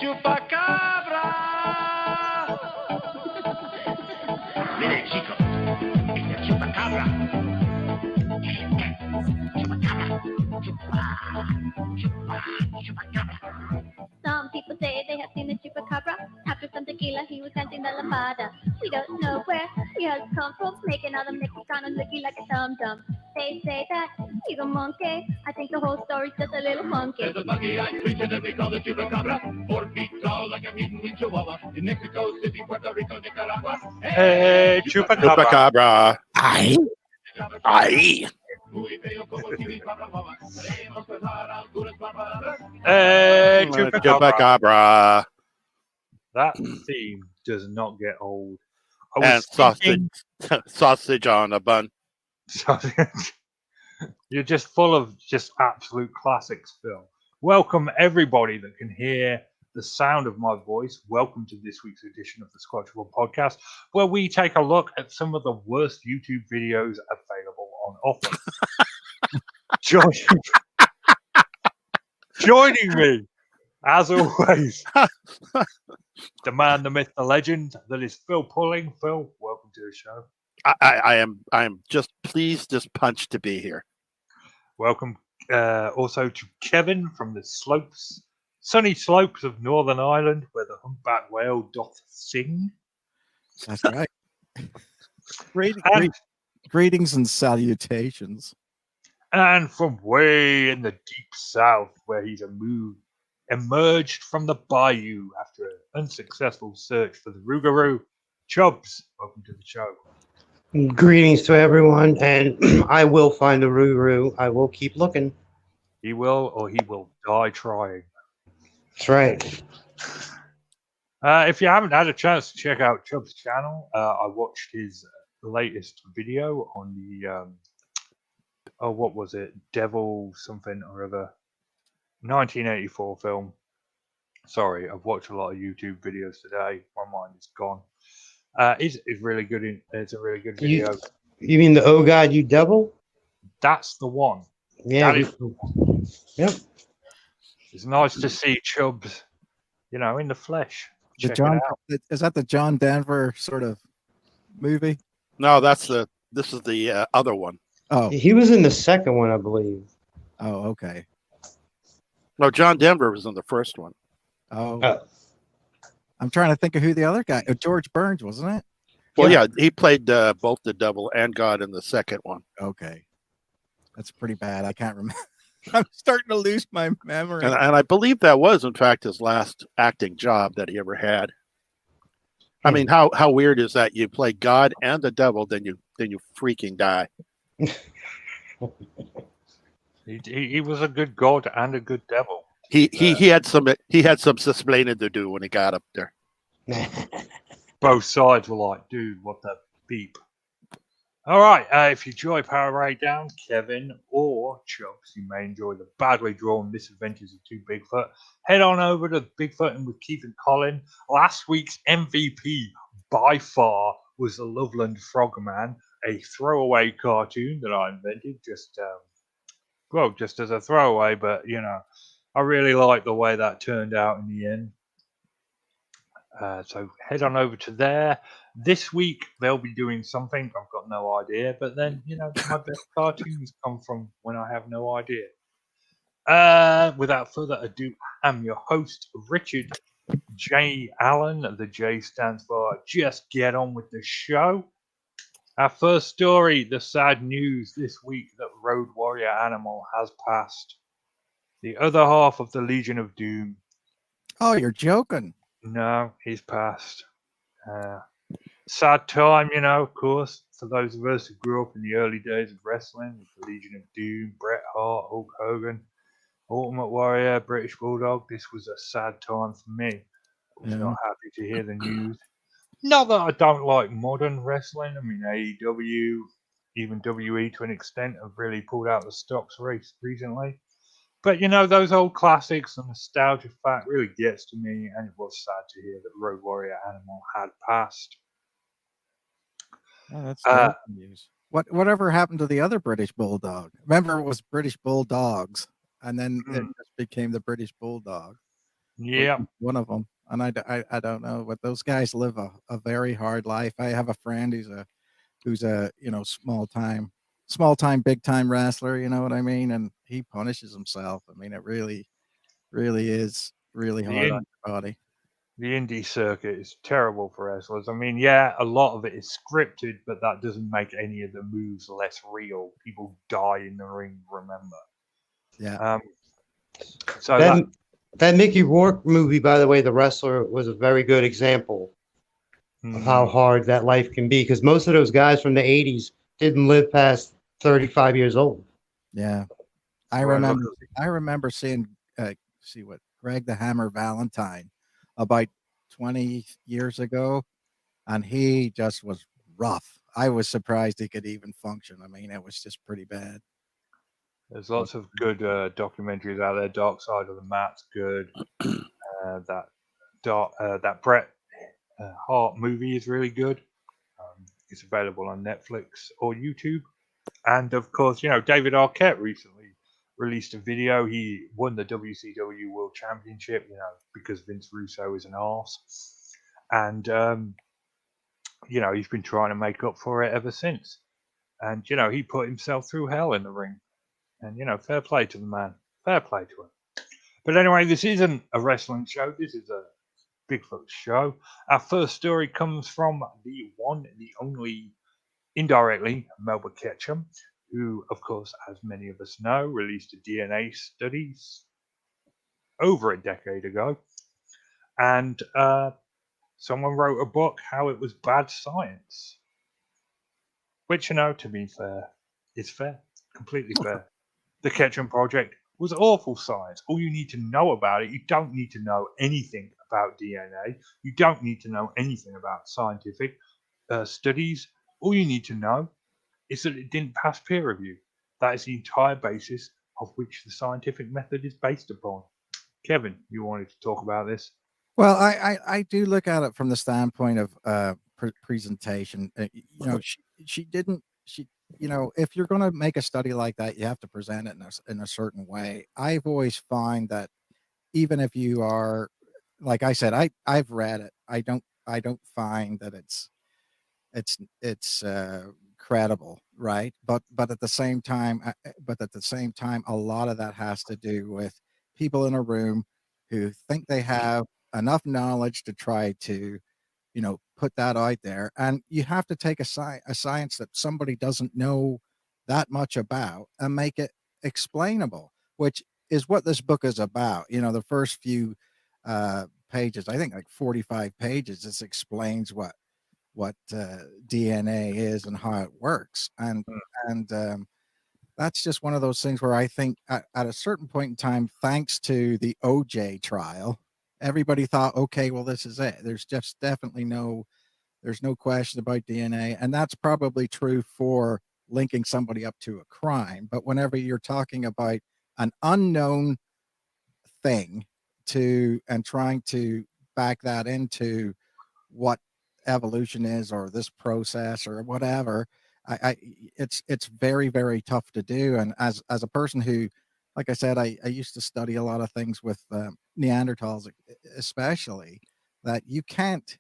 Chupacabra! Mire, chicos, es el chupacabra. Chupacabra. Some people say they have seen the chupacabra. After some tequila, he was dancing the lambada. We don't know where he has come from, making all the Mexicanos looking like a dum-dum. They say that he's a monkey. I think the whole story's just a little funky. There's a monkey-eyed creature that we call the chupacabra. 4 feet tall like a mutant chihuahua. In Mexico City, Puerto Rico, Nicaragua. Hey, chupacabra. Chupacabra. Ay. Ay. Hey, chupacabra. Chupacabra. That theme does not get old. And sausage on a bun. You're just full of just absolute classics, Phil. Welcome everybody that can hear the sound of my voice. Welcome to this week's edition of the Squatchable podcast, where we take a look at some of the worst YouTube videos available on offer. Joining me, as always, the man, the myth, the legend, that is Phil Pulling. Phil, welcome to the show. I am just pleased as punch to be here. Welcome also to Kevin from the sunny slopes of Northern Ireland, where the humpback whale doth sing. That's right. Greetings and salutations. And from way in the deep south, where he's emerged from the bayou after an unsuccessful search for the Rougarou, Chubbs, welcome to the show. Greetings to everyone, and I will find the Rougarou. I will keep looking. He will, or he will die trying. That's right. If you haven't had a chance to check out Chubb's channel, I watched his latest video on the, what was it? Devil something or other. 1984 film. Sorry, I've watched a lot of YouTube videos today. My mind is gone. It's really good. It's a really good video. You mean the Oh God, You Devil? That's the one. Yeah. Yep. It's nice to see Chubbs, in the flesh. Is that the John Denver sort of movie? No, this is the other one. Oh, He was in the second one, I believe. oh, okay. No, John Denver was in the first one. Oh, I'm trying to think of who the other guy. George Burns, wasn't it? Well, yeah, he played both the devil and God in the second one. Okay, that's pretty bad. I can't remember. I'm starting to lose my memory. And I believe that was, in fact, his last acting job that he ever had. I mean, how weird is that? You play God and the devil, then you freaking die. He was a good god and a good devil. He had some explaining to do when he got up there. Both sides were like, dude, what the beep. All right, if you enjoy Power Breakdown, Kevin or Chubbs, you may enjoy the badly drawn misadventures of two Bigfoot. Head on over to Bigfoot and with Keith and Colin. Last week's MVP by far was the Loveland Frogman, a throwaway cartoon that I invented just as a throwaway, but I really like the way that turned out in the end. So head on over to there. This week they'll be doing something. I've got no idea. But then, my best cartoons come from when I have no idea. Without further ado, I'm your host, Richard J. Allen. The J stands for Just Get On With The Show. Our first story, the sad news this week that Road Warrior Animal has passed. The other half of the Legion of Doom. Oh, you're joking. No, he's passed. Sad time, of course, for those of us who grew up in the early days of wrestling with the Legion of Doom, Bret Hart, Hulk Hogan, Ultimate Warrior, British Bulldog. This was a sad time for me. I was not happy to hear the news. Not that I don't like modern wrestling. I mean, AEW, even WE to an extent, have really pulled out the stops recently. But, those old classics, the nostalgia fact really gets to me, and it was sad to hear that Road Warrior Animal had passed. Oh, that's terrible news. Whatever happened to the other British Bulldog? Remember, it was British Bulldogs, and then it just became the British Bulldog. Yeah. One of them. And I don't know, but those guys live a very hard life. I have a friend who's a small time, big time wrestler. You know what I mean? And he punishes himself. I mean, it really is really The hard in, on your body. the indie circuit is terrible for wrestlers. I mean, yeah, a lot of it is scripted, but that doesn't make any of the moves less real. People die in the ring, remember. Yeah. So that Mickey Rourke movie, by the way, The Wrestler, was a very good example of how hard that life can be, because most of those guys from the 80s didn't live past 35 years old. Yeah. I remember seeing see what Greg the Hammer Valentine about 20 years ago, and he just was rough. I was surprised he could even function. I mean, it was just pretty bad. There's lots of good documentaries out there. Dark Side of the Mat's good. That Bret Hart movie is really good. It's available on Netflix or YouTube. And of course, David Arquette recently released a video. He won the WCW World Championship, because Vince Russo is an arse. And, he's been trying to make up for it ever since. And, he put himself through hell in the ring. And, fair play to the man. Fair play to him. But anyway, this isn't a wrestling show. This is a Bigfoot show. Our first story comes from the one, the only, indirectly, Melba Ketchum, who, of course, as many of us know, released a DNA study over a decade ago. And someone wrote a book, how it was bad science. Which, to be fair, is fair. Completely fair. The Ketchum Project was awful science. All you need to know about it, you don't need to know anything about DNA. You don't need to know anything about scientific studies. All you need to know is that it didn't pass peer review. That is the entire basis of which the scientific method is based upon. Kevin, you wanted to talk about this? Well, I do look at it from the standpoint of presentation. She didn't. If you're going to make a study like that, you have to present it in a certain way. I've always find that even if you are, like I said, I've read it. I don't find that it's credible, right? But at the same time, a lot of that has to do with people in a room who think they have enough knowledge to try to put that out there, and you have to take a science that somebody doesn't know that much about and make it explainable, which is what this book is about. The first few pages, I think like 45 pages, this explains what DNA is and how it works, and that's just one of those things where I think at a certain point in time, thanks to the OJ trial, everybody thought, okay, well, this is it. There's just definitely there's no question about DNA. And that's probably true for linking somebody up to a crime. But whenever you're talking about an unknown thing and trying to back that into what evolution is or this process or whatever, it's very, very tough to do. And as a person who, like I said, I used to study a lot of things with Neanderthals, especially, that you can't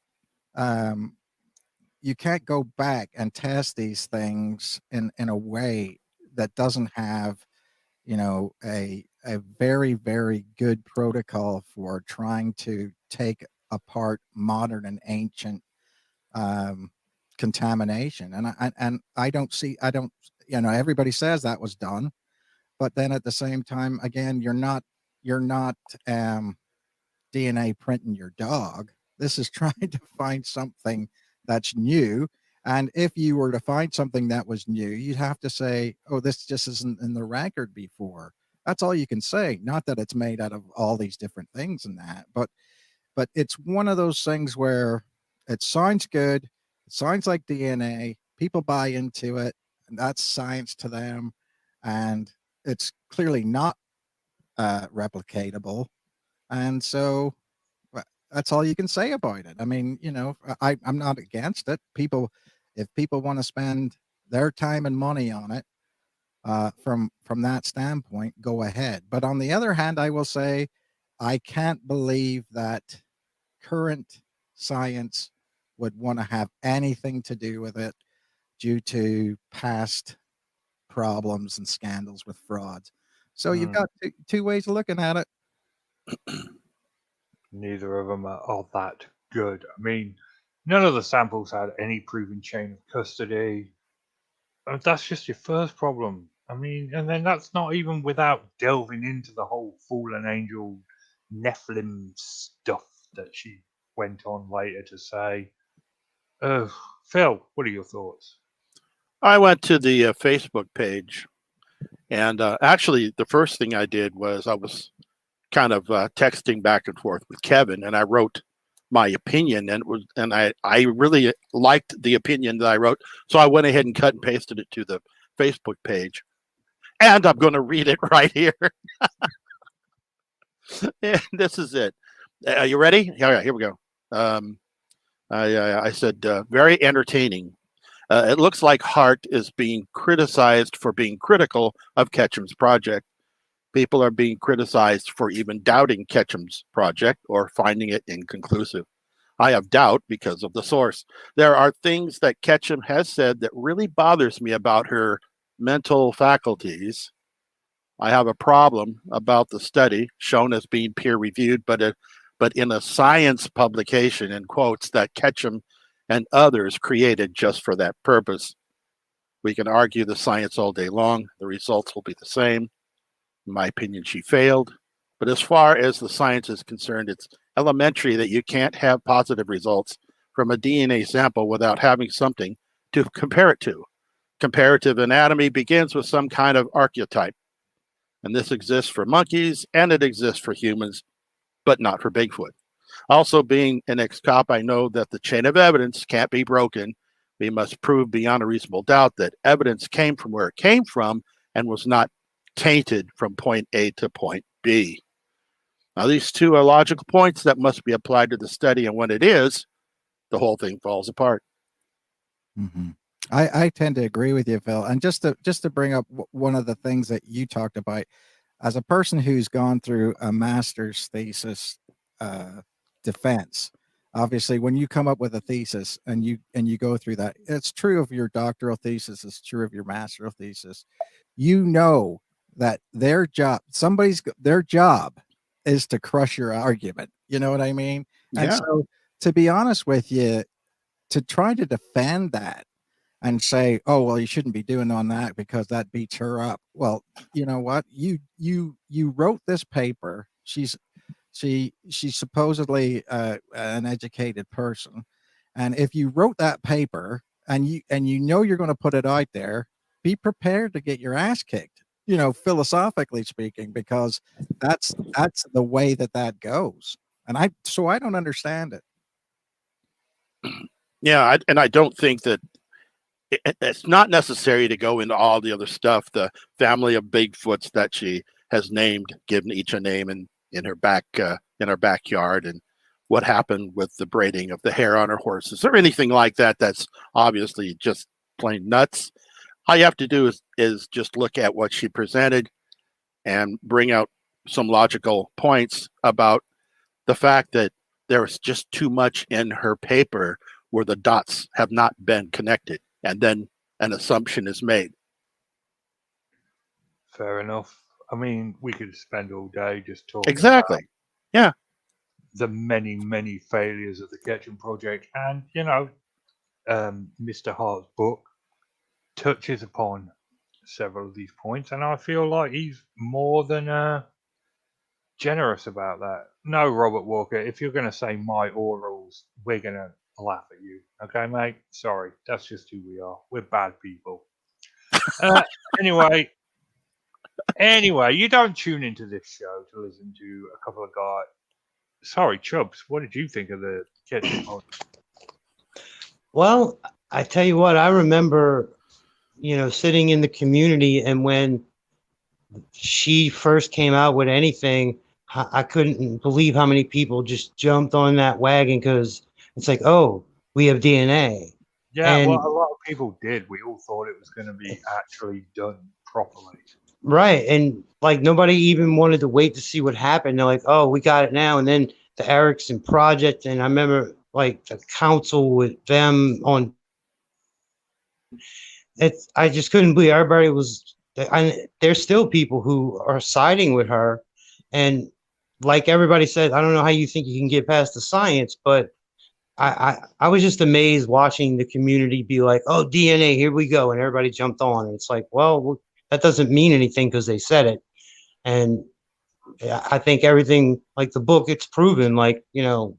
go back and test these things in a way that doesn't have a very, very good protocol for trying to take apart modern and ancient contamination. And I don't everybody says that was done, but then at the same time, again, you're not DNA printing your dog. This is trying to find something that's new. And if you were to find something that was new, you'd have to say, oh, this just isn't in the record before. That's all you can say. Not that it's made out of all these different things and that, but it's one of those things where it sounds good. It sounds like DNA. People buy into it, and that's science to them. And it's clearly not replicatable. And so that's all you can say about it. I mean, I'm not against it. If people want to spend their time and money on it, from that standpoint, go ahead. But on the other hand, I will say I can't believe that current science would want to have anything to do with it due to past problems and scandals with frauds. So you've got two ways of looking at it. Neither of them are that good. I mean, none of the samples had any proven chain of custody. That's just your first problem. I mean, and then that's not even without delving into the whole fallen angel Nephilim stuff that she went on later to say. Phil, what are your thoughts? I went to the Facebook page, and actually, the first thing I did was I was kind of texting back and forth with Kevin, and I wrote my opinion, and I really liked the opinion that I wrote, so I went ahead and cut and pasted it to the Facebook page, and I'm going to read it right here. And this is it. Are you ready? All right, here we go. I said, very entertaining. It looks like Hart is being criticized for being critical of Ketchum's project. People are being criticized for even doubting Ketchum's project or finding it inconclusive. I have doubt because of the source. There are things that Ketchum has said that really bothers me about her mental faculties. I have a problem about the study shown as being peer-reviewed, but in a science publication, in quotes, that Ketchum and others created just for that purpose. We can argue the science all day long. The results will be the same. In my opinion, she failed. But as far as the science is concerned, it's elementary that you can't have positive results from a DNA sample without having something to compare it to. Comparative anatomy begins with some kind of archetype. And this exists for monkeys, and it exists for humans, but not for Bigfoot. Also, being an ex-cop, I know that the chain of evidence can't be broken. We must prove beyond a reasonable doubt that evidence came from where it came from and was not tainted from point A to point B. Now, these two are logical points that must be applied to the study, and when it is, the whole thing falls apart. Mm-hmm. I tend to agree with you, Phil. And just to bring up one of the things that you talked about, as a person who's gone through a master's thesis defense, obviously, when you come up with a thesis and you go through that, it's true of your doctoral thesis, it's true of your master's thesis. You know that their job is to crush your argument. You know what I mean? Yeah. And so, to be honest with you, to try to defend that and say, oh, well, you shouldn't be doing on that because that beats her up. Well, you know what? You wrote this paper. She's supposedly an educated person. And if you wrote that paper and you know you're going to put it out there, be prepared to get your ass kicked, you know, philosophically speaking, because that's the way that goes. And I don't understand it. Yeah, and I don't think that it's not necessary to go into all the other stuff, the family of Bigfoots that she has named, given each a name in her backyard, and what happened with the braiding of the hair on her horses or anything like that. That's obviously just plain nuts. All you have to do is just look at what she presented and bring out some logical points about the fact that there's just too much in her paper where the dots have not been connected, and then an assumption is made. Fair enough. I mean, we could spend all day just talking Exactly. about the many, many failures of the Ketchum project. And, you know, Mr. Hart's book touches upon several of these points, and I feel like he's more than generous about that. No, Robert Walker, if you're going to say my orals, we're going to laugh at you. Okay, mate? Sorry. That's just who we are. We're bad people. Anyway, you don't tune into this show to listen to a couple of guys. Sorry, Chubbs, what did you think of the Ketchum project? Well, I tell you what, I remember, you know, sitting in the community, and when she first came out with anything, I couldn't believe how many people just jumped on that wagon, because it's like, oh, we have DNA. Yeah, And well, a lot of people did. We all thought it was going to be actually done properly. Right. And like nobody even wanted to wait to see what happened. They're like, oh, we got it now. And then the Erickson project. And I remember like the council with them on it. I just couldn't believe everybody was. There's still people who are siding with her. And like everybody said, I don't know how you think you can get past the science, but I was just amazed watching the community be like, oh, DNA, here we go. And everybody jumped on. And it's like, well, that doesn't mean anything because they said it. And I think everything, like the book, it's proven, like, you know,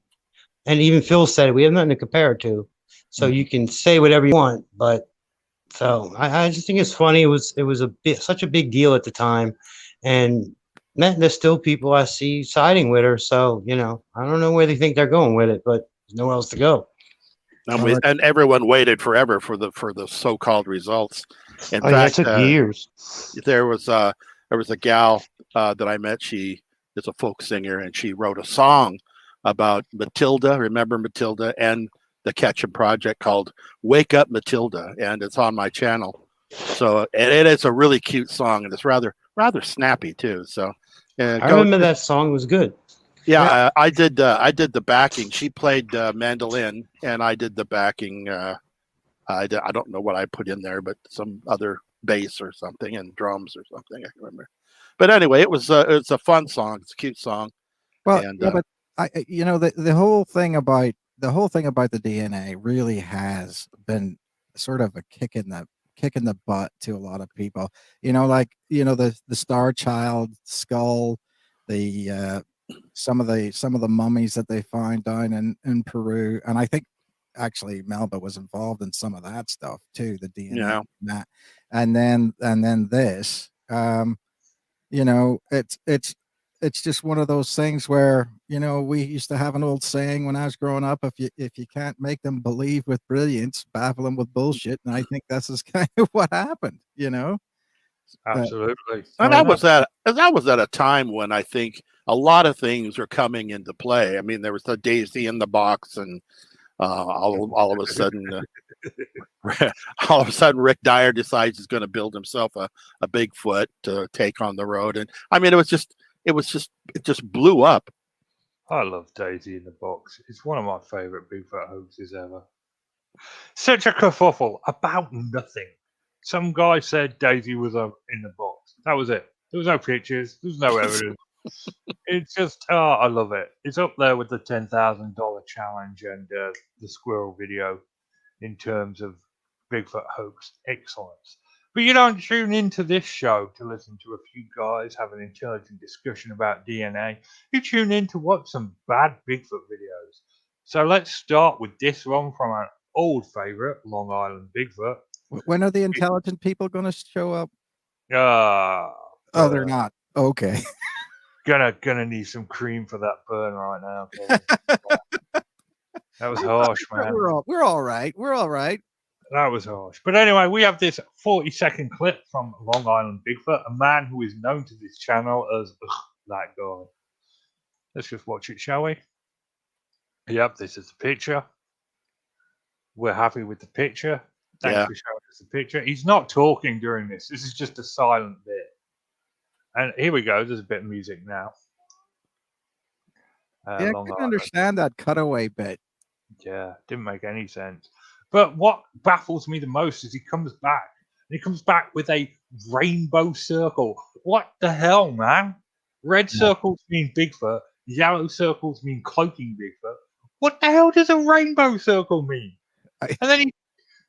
and even Phil said it, we have nothing to compare it to. So you can say whatever you want. But so I just think it's funny. It was such a big deal at the time. And man, there's still people I see siding with her. So, you know, I don't know where they think they're going with it, but there's nowhere else to go. And everyone waited forever for the so-called results. In fact, it took years. There was a gal that I met. She is a folk singer, and she wrote a song about Matilda. Remember Matilda? And the Ketchum Project called "Wake Up Matilda," and it's on my channel. So it is a really cute song, and it's rather snappy too. So I remember that song was good. Yeah, I did the backing. She played mandolin, and I did the backing. I don't know what I put in there, but some other bass or something and drums or something. I can remember. But anyway, it's a fun song. It's a cute song. Well, and, yeah, but the whole thing about the DNA really has been sort of a kick in the butt to a lot of people. The Star Child skull, the some of the mummies that they find down in Peru, and I think actually Melba was involved in some of that stuff too, the DNA, and then this, it's just one of those things where, we used to have an old saying when I was growing up, if you can't make them believe with brilliance, baffle them with bullshit. And I think this is kind of what happened, Absolutely. And that was at a time when I think a lot of things are coming into play. I mean, there was the Daisy in the box, and all of a sudden, Rick Dyer decides he's going to build himself a Bigfoot to take on the road. And I mean, it just blew up. I love Daisy in the box. It's one of my favorite Bigfoot hoaxes ever. Such a kerfuffle about nothing. Some guy said Daisy was in the box. That was it. There was no pictures. There was no evidence. It's just, I love it. It's up there with the $10,000 challenge and the squirrel video in terms of Bigfoot hoax excellence. But you don't tune into this show to listen to a few guys have an intelligent discussion about DNA. You tune in to watch some bad Bigfoot videos. So let's start with this one from an old favorite, Long Island Bigfoot. When are the intelligent people going to show up? Oh, they're not. Okay. Gonna need some cream for that burn right now. That was harsh, man. We're all right. We're all right. That was harsh. But anyway, we have this 40-second clip from Long Island Bigfoot, a man who is known to this channel as that guy. Let's just watch it, shall we? Yep, this is the picture. We're happy with the picture. Thanks for showing us the picture. He's not talking during this. This is just a silent bit. And here we go. There's a bit of music now. I can understand that cutaway bit. Yeah, didn't make any sense. But what baffles me the most is he comes back. And he comes back with a rainbow circle. What the hell, man? Red circles mean Bigfoot. Yellow circles mean cloaking Bigfoot. What the hell does a rainbow circle mean? And then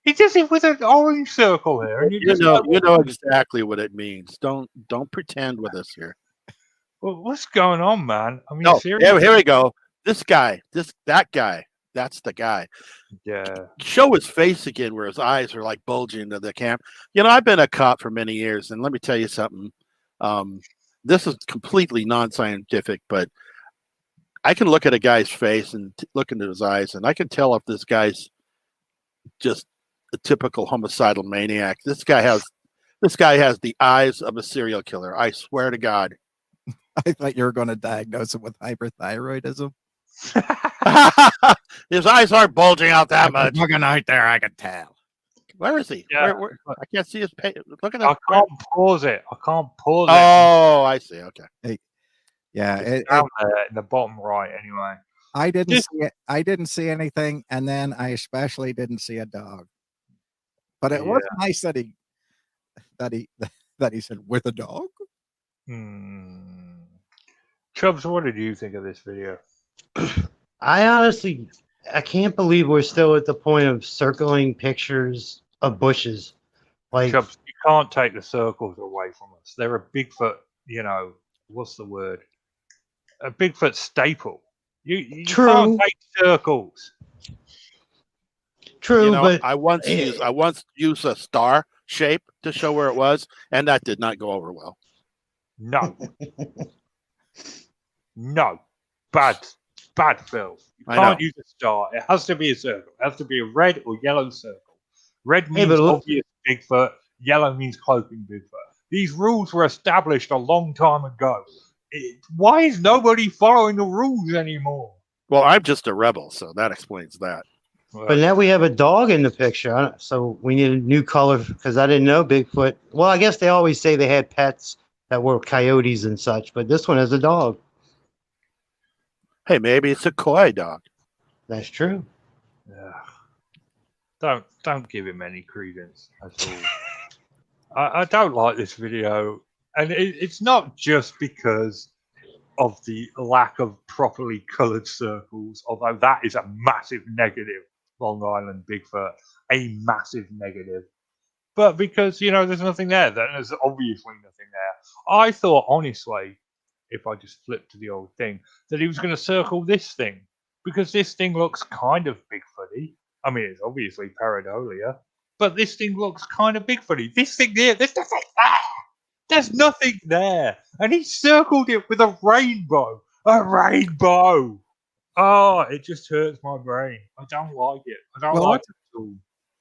he does it with an orange circle here. And you know exactly what it means. Don't pretend with us here. Well, what's going on, man? I mean, seriously. Here we go. That guy. That's the guy. Yeah. Show his face again where his eyes are like bulging into the camera. I've been a cop for many years, and let me tell you something. This is completely non-scientific, but I can look at a guy's face and look into his eyes, and I can tell if this guy's just a typical homicidal maniac. This guy has the eyes of a serial killer. I swear to God. I thought you were going to diagnose him with hyperthyroidism. His eyes aren't bulging out that much. Looking out there, I can tell. Where is he? Yeah, Where? I can't see his page. Look at I that. can't pause it. I can't pause it. Oh, I see. Okay. Yeah, It's down there in the bottom right. Anyway, I didn't Just- see it. I didn't see anything, and then I especially didn't see a dog. But it was nice that he said with a dog. Chubbs, what did you think of this video? I honestly, I can't believe we're still at the point of circling pictures of bushes. Like, Chubbs, you can't take the circles away from us. They're a Bigfoot, what's the word? A Bigfoot staple. You True. can't take circles. true, but I once used a star shape to show where it was, and that did not go over well. No. No. Bad, Phil. You I can't know. use a star. It has to be a circle. It has to be a red or yellow circle. Red Hey, means but look- obvious Bigfoot. Yellow means cloaking Bigfoot. These rules were established a long time ago. Why is nobody following the rules anymore? Well, I'm just a rebel, so that explains that. But now we have a dog in the picture, so we need a new color because I didn't know Bigfoot. Well, I guess they always say they had pets that were coyotes and such, but this one has a dog. Hey, maybe it's a koi dog. That's true. Don't give him any credence at all. I don't like this video, and it's not just because of the lack of properly coloured circles, although that is a massive negative. Long Island Bigfoot, a massive negative. But because, there's nothing there, then there's obviously nothing there. I thought, honestly, if I just flip to the old thing, that he was going to circle this thing, because this thing looks kind of Bigfooty. I mean, it's obviously pareidolia, but this thing looks kind of Bigfooty. This thing there, there's nothing there. There's nothing there. And he circled it with a rainbow. A rainbow. Oh, it just hurts my brain. I don't like it. I don't like it at all.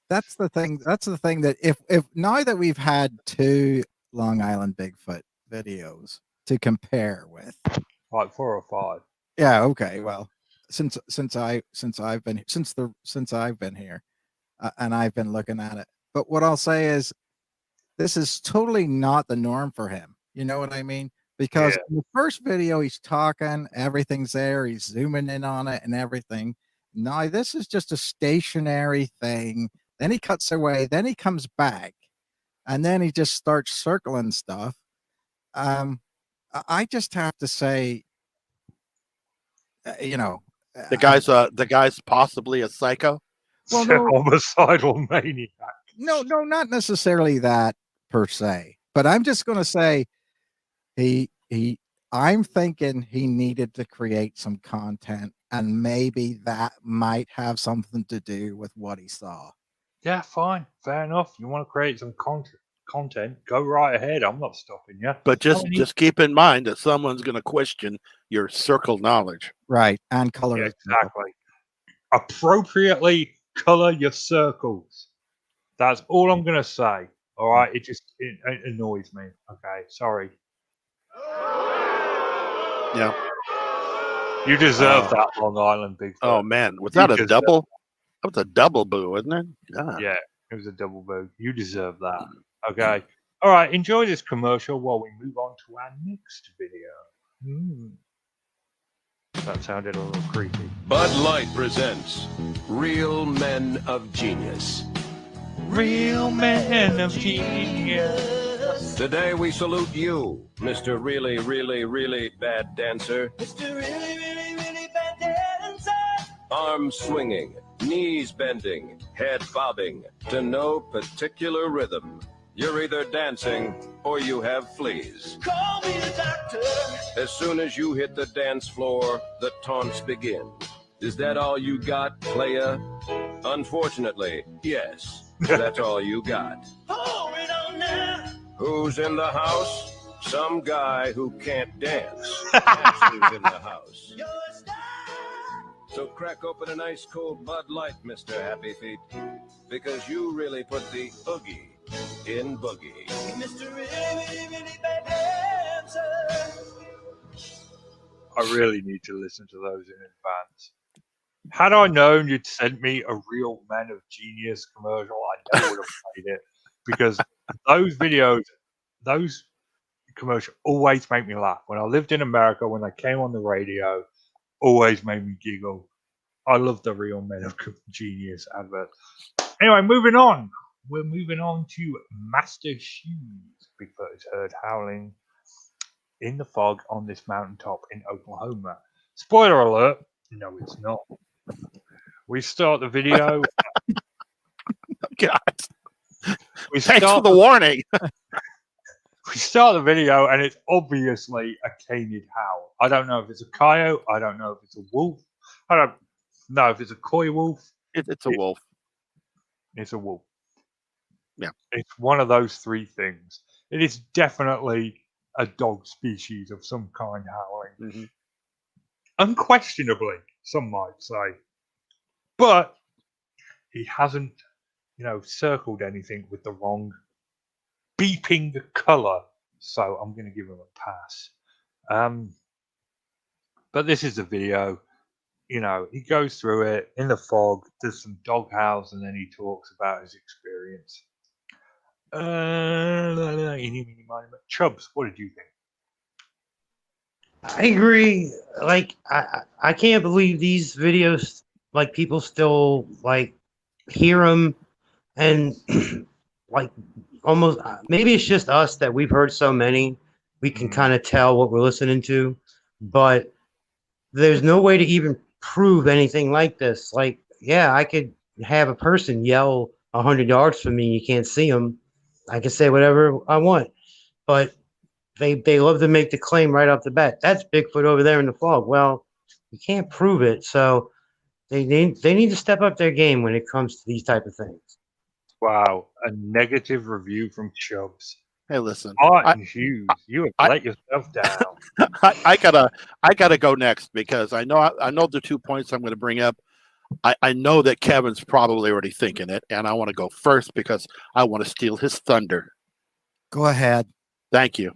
That's the thing. That's the thing that if now that we've had 2 Long Island Bigfoot videos to compare with, Like 4 or 5. yeah, okay. Well, since I've been here, and I've been looking at it. But what I'll say is, this is totally not the norm for him. You know what I mean? Because in the first video, he's talking, everything's there, he's zooming in on it and everything. Now, this is just a stationary thing. Then he cuts away, then he comes back, and then he just starts circling stuff. I just have to say, the guy's possibly a psycho. Well, no, homicidal maniac. No, not necessarily that per se. But I'm just going to say, I'm thinking he needed to create some content, and maybe that might have something to do with what he saw. Yeah, fine, fair enough. You want to create some content, go right ahead. I'm not stopping you. But just keep in mind that someone's going to question your circle knowledge. Right, and color. Yeah, exactly. Appropriately color your circles. That's all I'm going to say. All right, it annoys me. Okay, sorry. Yeah. You deserve that, Long Island Bigfoot. Oh man, was that a double? That was a double boo, wasn't it? Yeah, it was a double boo. You deserve that. Okay. All right, enjoy this commercial while we move on to our next video. That sounded a little creepy. Bud Light presents Real Men of Genius. Real Men of Genius. Today we salute you, Mr. Really, Really, Really Bad Dancer. Mr. Really, Really, Really Bad Dancer. Arms swinging, knees bending, head bobbing, to no particular rhythm. You're either dancing or you have fleas. Call me a doctor. As soon as you hit the dance floor, the taunts begin. Is that all you got, playa? Unfortunately, yes. That's all you got. Hold it on now. Who's in the house? Some guy who can't dance. That's who's in the house. You're a star. So crack open an ice cold Bud Light, Mr. Happy Feet, because you really put the oogie in boogie. Mr. Really, Really, Really Bad Dancer. I really need to listen to those in advance. Had I known you'd sent me a Real Men of Genius commercial, I never would have played it because those videos, those commercials always make me laugh. When I lived in America, when they came on the radio, always made me giggle. I love the Real Men of Genius advert. Anyway, moving on. We're moving on to Master Shoes. Bigfoot is heard howling in the fog on this mountaintop in Oklahoma. Spoiler alert, no, it's not. We start the video. God. We Thanks for start the warning. we start the video, and it's obviously a canid howl. I don't know if it's a coyote. I don't know if it's a wolf. I don't know if it's a coy wolf. It's a wolf. It's a wolf. Yeah. It's one of those three things. It is definitely a dog species of some kind howling. Mhm. Unquestionably, some might say. But he hasn't, circled anything with the wrong beeping color. So I'm going to give him a pass. But this is a video. He goes through it in the fog, does some dog howls, and then he talks about his experience. Chubbs, what did you think? I agree. Like, I can't believe these videos, like, people still, like, hear them and, like, almost, maybe it's just us that we've heard so many. We can kind of tell what we're listening to, but there's no way to even prove anything like this. Like, yeah, I could have a person yell 100 yards from me. You can't see them. I can say whatever I want, but they love to make the claim right off the bat. That's Bigfoot over there in the fog. Well, you can't prove it, so they need to step up their game when it comes to these type of things. Wow, a negative review from Chubbs. Hey, listen, Martin Hughes, you have let yourself down. I gotta go next because I know the 2 points I'm going to bring up. I know that Kevin's probably already thinking it, and I want to go first because I want to steal his thunder. Go ahead. Thank you.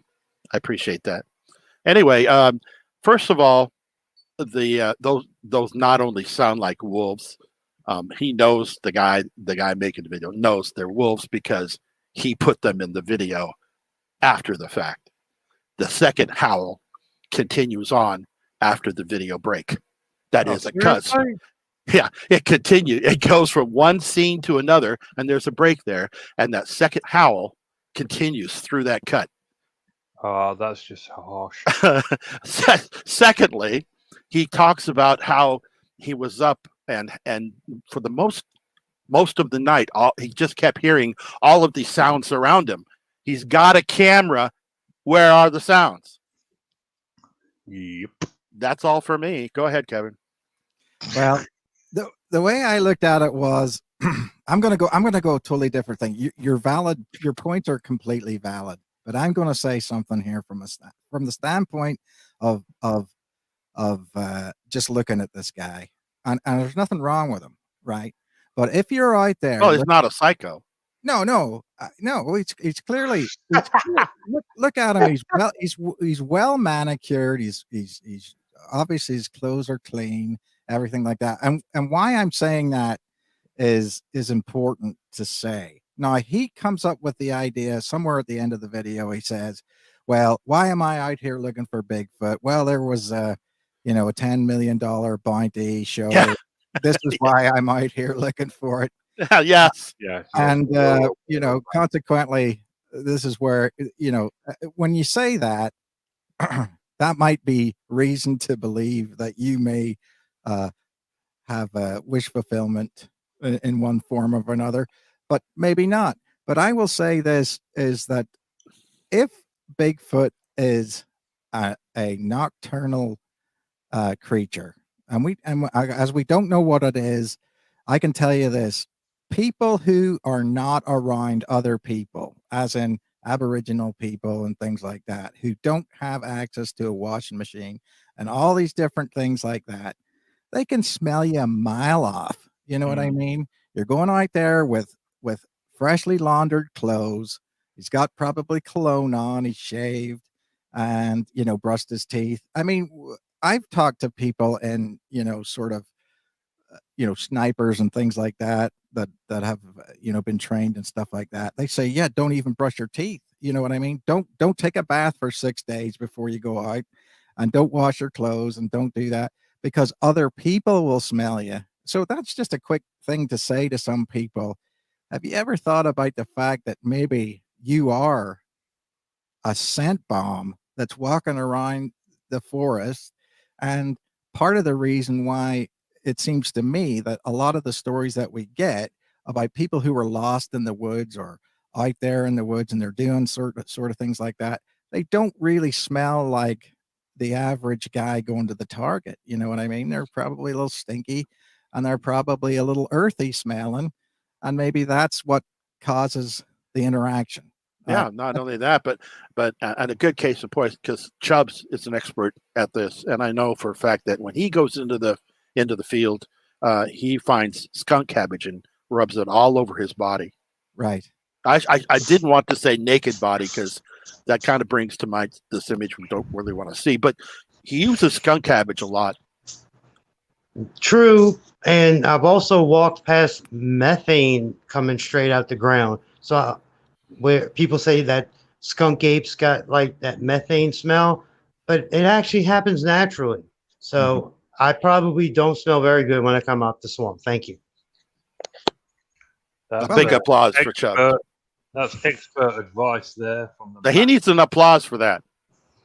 I appreciate that. Anyway, first of all, those not only sound like wolves. He knows the guy making the video knows they're wolves because he put them in the video after the fact. The second howl continues on after the video break. That is a cut. Yeah, it continues. It goes from one scene to another, and there's a break there, and that second howl continues through that cut. Oh, that's just harsh. Secondly, he talks about how he was up and for the most of the night, he just kept hearing all of these sounds around him. He's got a camera. Where are the sounds? Yep. That's all for me. Go ahead, Kevin. Well, the way I looked at it was, I'm gonna go a totally different thing. You're valid. Your points are completely valid, but I'm going to say something here from the standpoint of just looking at this guy, and there's nothing wrong with him, right? But if you're out there, he's not a psycho. No. He's clearly. Look at him. He's well manicured. He's obviously his clothes are clean, everything like that. And why I'm saying that is important to say. Now he comes up with the idea somewhere at the end of the video. He says, "Well, why am I out here looking for Bigfoot? Well, there was a $10 million bounty show. Yeah. This is why I'm out here looking for it." Yes. Yeah. And consequently, this is where when you say that, that might be reason to believe that you may have a wish fulfillment in one form or another, but maybe not. But I will say this is that if Bigfoot is a nocturnal creature, and as we don't know what it is, I can tell you this: people who are not around other people, as in Aboriginal people and things like that, who don't have access to a washing machine and all these different things like that, they can smell you a mile off. You know what I mean? You're going out there with freshly laundered clothes. He's got probably cologne on. He's shaved and, brushed his teeth. I mean, I've talked to people in, sort of snipers and things like that have been trained and stuff like that. They say, yeah, don't even brush your teeth. You know what I mean? Don't take a bath for 6 days before you go out, and don't wash your clothes, and don't do that because other people will smell you. So that's just a quick thing to say to some people. Have you ever thought about the fact that maybe you are a scent bomb that's walking around the forest? And part of the reason why it seems to me that a lot of the stories that we get about people who were lost in the woods or out there in the woods and they're doing sort of things like that, they don't really smell like the average guy going to the Target. You know what I mean? They're probably a little stinky and they're probably a little earthy smelling. And maybe that's what causes the interaction. Yeah, not only that, but and a good case in point, because Chubbs is an expert at this, and I know for a fact that when he goes into the field, he finds skunk cabbage and rubs it all over his body. Right. I didn't want to say naked body because that kind of brings to mind this image we don't really want to see, but he uses skunk cabbage a lot. True, and I've also walked past methane coming straight out the ground. So where people say that skunk apes got like that methane smell, but it actually happens naturally. So I probably don't smell very good when I come out the swamp. Thank you. That's A big applause for Chubb. That's expert advice there from the. He needs an applause for that.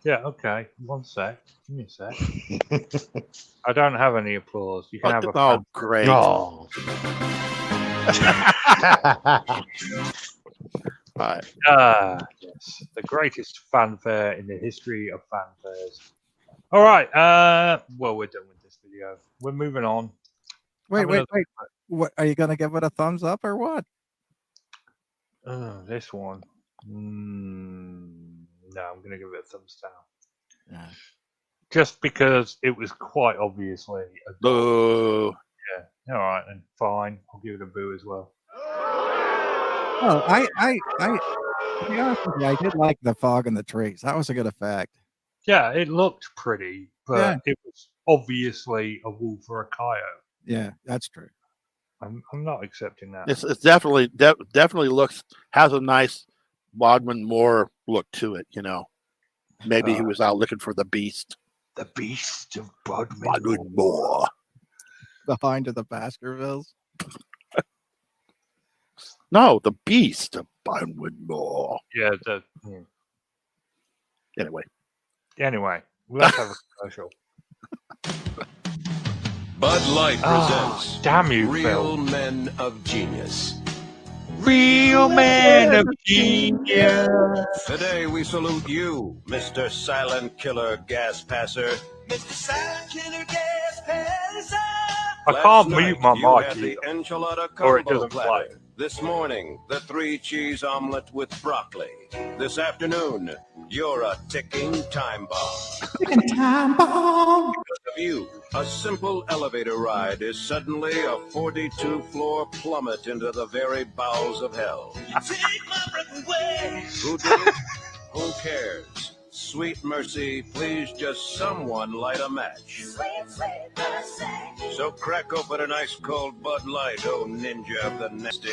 Yeah. Okay. 1 sec. Give me a sec. I don't have any applause. You can have a. Oh, great. Oh. Right. Yes, the greatest fanfare in the history of fanfares. All right. Well, we're done with this video. We're moving on. Wait. What are you going to give it a thumbs up or what? This one. No, I'm going to give it a thumbs down. Yeah. Just because it was quite obviously a boo. Yeah. All right, then fine. I'll give it a boo as well. Oh, I to be honest with you, I did like the fog in the trees. That was a good effect. Yeah, it looked pretty, but it was obviously a wolf or a coyote. Yeah, that's true. I'm not accepting that. It's definitely has a nice Bogman Moore look to it. Maybe he was out looking for the beast. The beast of Bodmin Moore. The Hind of the Baskervilles. No, the beast of Bodmin Moore. Yeah. Anyway, let's have a commercial. Bud Light presents damn you, Real Phil. Men of Genius. Real men of genius. Today we salute you, Mr. Silent Killer Gas Passer. Mr. Silent Killer Gas Passer. I can't mute my you mic had the either, enchilada or it combo doesn't play. platter. This morning, the 3-cheese omelet with broccoli. This afternoon, you're a ticking time bomb. Ticking time bomb. Because of you, a simple elevator ride is suddenly a 42-floor plummet into the very bowels of hell. You take my breath away. Who did it? Who cares? Sweet mercy, please just someone light a match. Sweet, sweet mercy. So crack open an ice cold Bud Light, oh ninja of the nasty.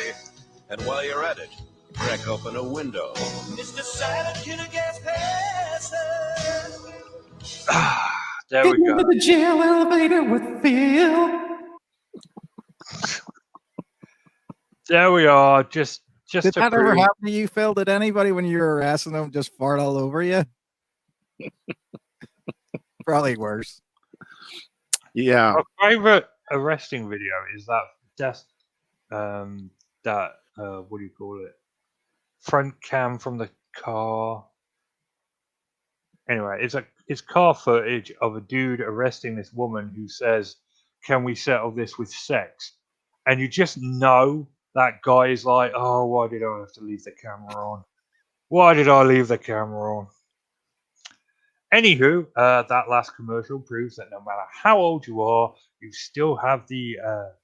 And while you're at it, crack open a window. Mr. Silent Killer Gas Passer. There we go. Into the jail elevator with Phil. There we are. Just Did to that ever prove. happen to you, Phil? Did anybody, when you were harassing them, just fart all over you? Probably worse. Yeah. My favorite arresting video is that what do you call it? Front cam from the car. Anyway, it's car footage of a dude arresting this woman who says, "Can we settle this with sex?" And you just know that guy is like, "Oh, why did I have to leave the camera on? Why did I leave the camera on?" Anywho, that last commercial proves that no matter how old you are, you still have the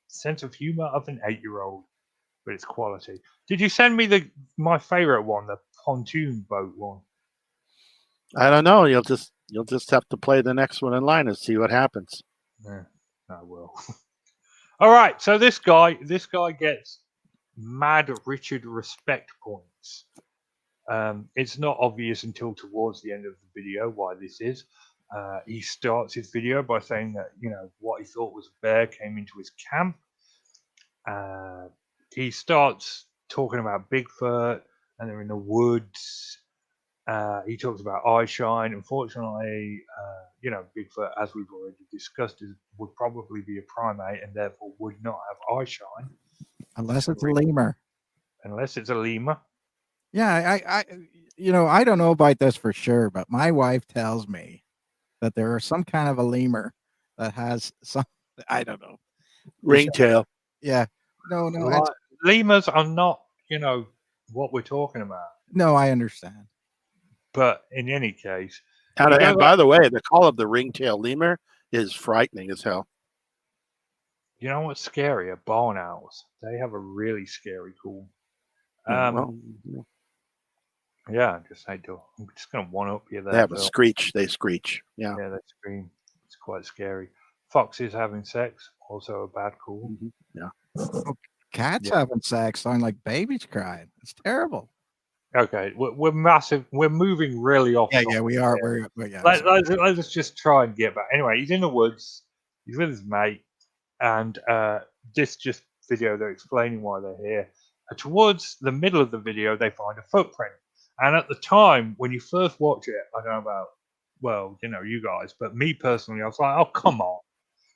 sense of humor of an 8-year-old, but it's quality. Did you send me my favorite one, the pontoon boat one? I don't know. You'll just have to play the next one in line and see what happens. Yeah, I will. All right, so this guy gets mad Richard respect points. It's not obvious until towards the end of the video why this is. He starts his video by saying that, you know, what he thought was a bear came into his camp. He starts talking about Bigfoot and they're in the woods. He talks about eyeshine. Unfortunately, you know, Bigfoot, as we've already discussed, would probably be a primate and therefore would not have eyeshine. Unless it's a lemur. Unless it's a lemur. Yeah, I you know, I don't know about this for sure, but my wife tells me that there are some kind of a lemur that has some, I don't know. Ringtail. Yeah. No, Lemurs are not, you know, what we're talking about. no, I understand. But in any case, And by the way, the call of the ringtail lemur is frightening as hell. you know what's scarier? Barn owls. They have a really scary call. Well, Yeah, I'm just gonna one up you there. they have a Phil. screech. They screech. Yeah. Yeah, they scream. It's quite scary. Foxes having sex, also a bad call. Yeah. Cats having sex sound like babies crying. It's terrible. Okay, we're massive. We're moving really off. Yeah, topic we are. here. Yeah. Let's just try and get back. Anyway, he's in the woods. He's with his mate, and this just video they're explaining why they're here. Towards the middle of the video, they find a footprint, and at the time when you first watch it, I don't know about, well, you know, you guys, but me personally, I was like, oh come on.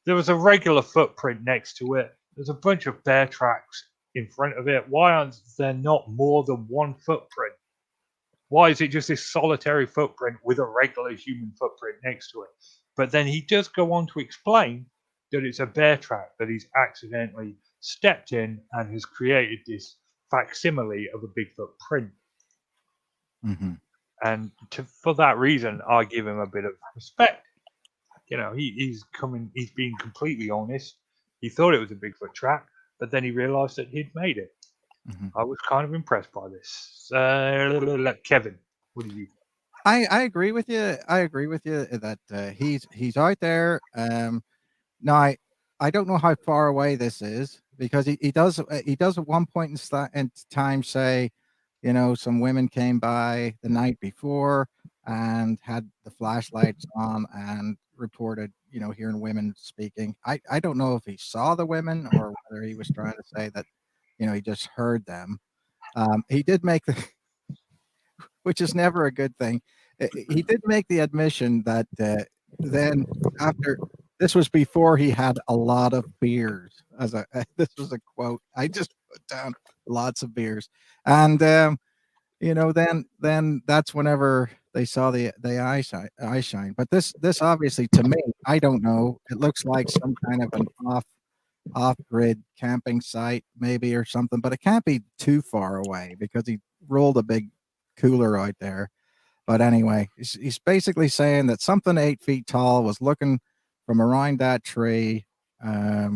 There was a regular footprint next to it. There's a bunch of bear tracks in front of it. Why aren't there not more than one footprint? Why is it just this solitary footprint with a regular human footprint next to it? But then he does go on to explain that it's a bear track that he's accidentally stepped in and has created this facsimile of a Bigfoot print. Mm-hmm. And for that reason, I give him a bit of respect. You know, he's being completely honest. He thought it was a Bigfoot track, but then he realized that he'd made it. Mm-hmm. I was kind of impressed by this. Kevin, what do you think? I agree with you. I agree with you that he's out there. Now I don't know how far away this is because he does at one point in time say, you know, some women came by the night before and had the flashlights on and reported, you know, hearing women speaking. I don't know if he saw the women or whether he was trying to say that, you know, he just heard them. He did make the, which is never a good thing. He did make the admission that then after, this was before he had a lot of beers. This was a quote. I just put down lots of beers, and you know, then that's whenever they saw the eye shine. But this obviously, to me, I don't know. It looks like some kind of an off-grid camping site, maybe, or something. But it can't be too far away because he rolled a big cooler out there. But anyway, he's basically saying that something 8 feet tall was looking from around that tree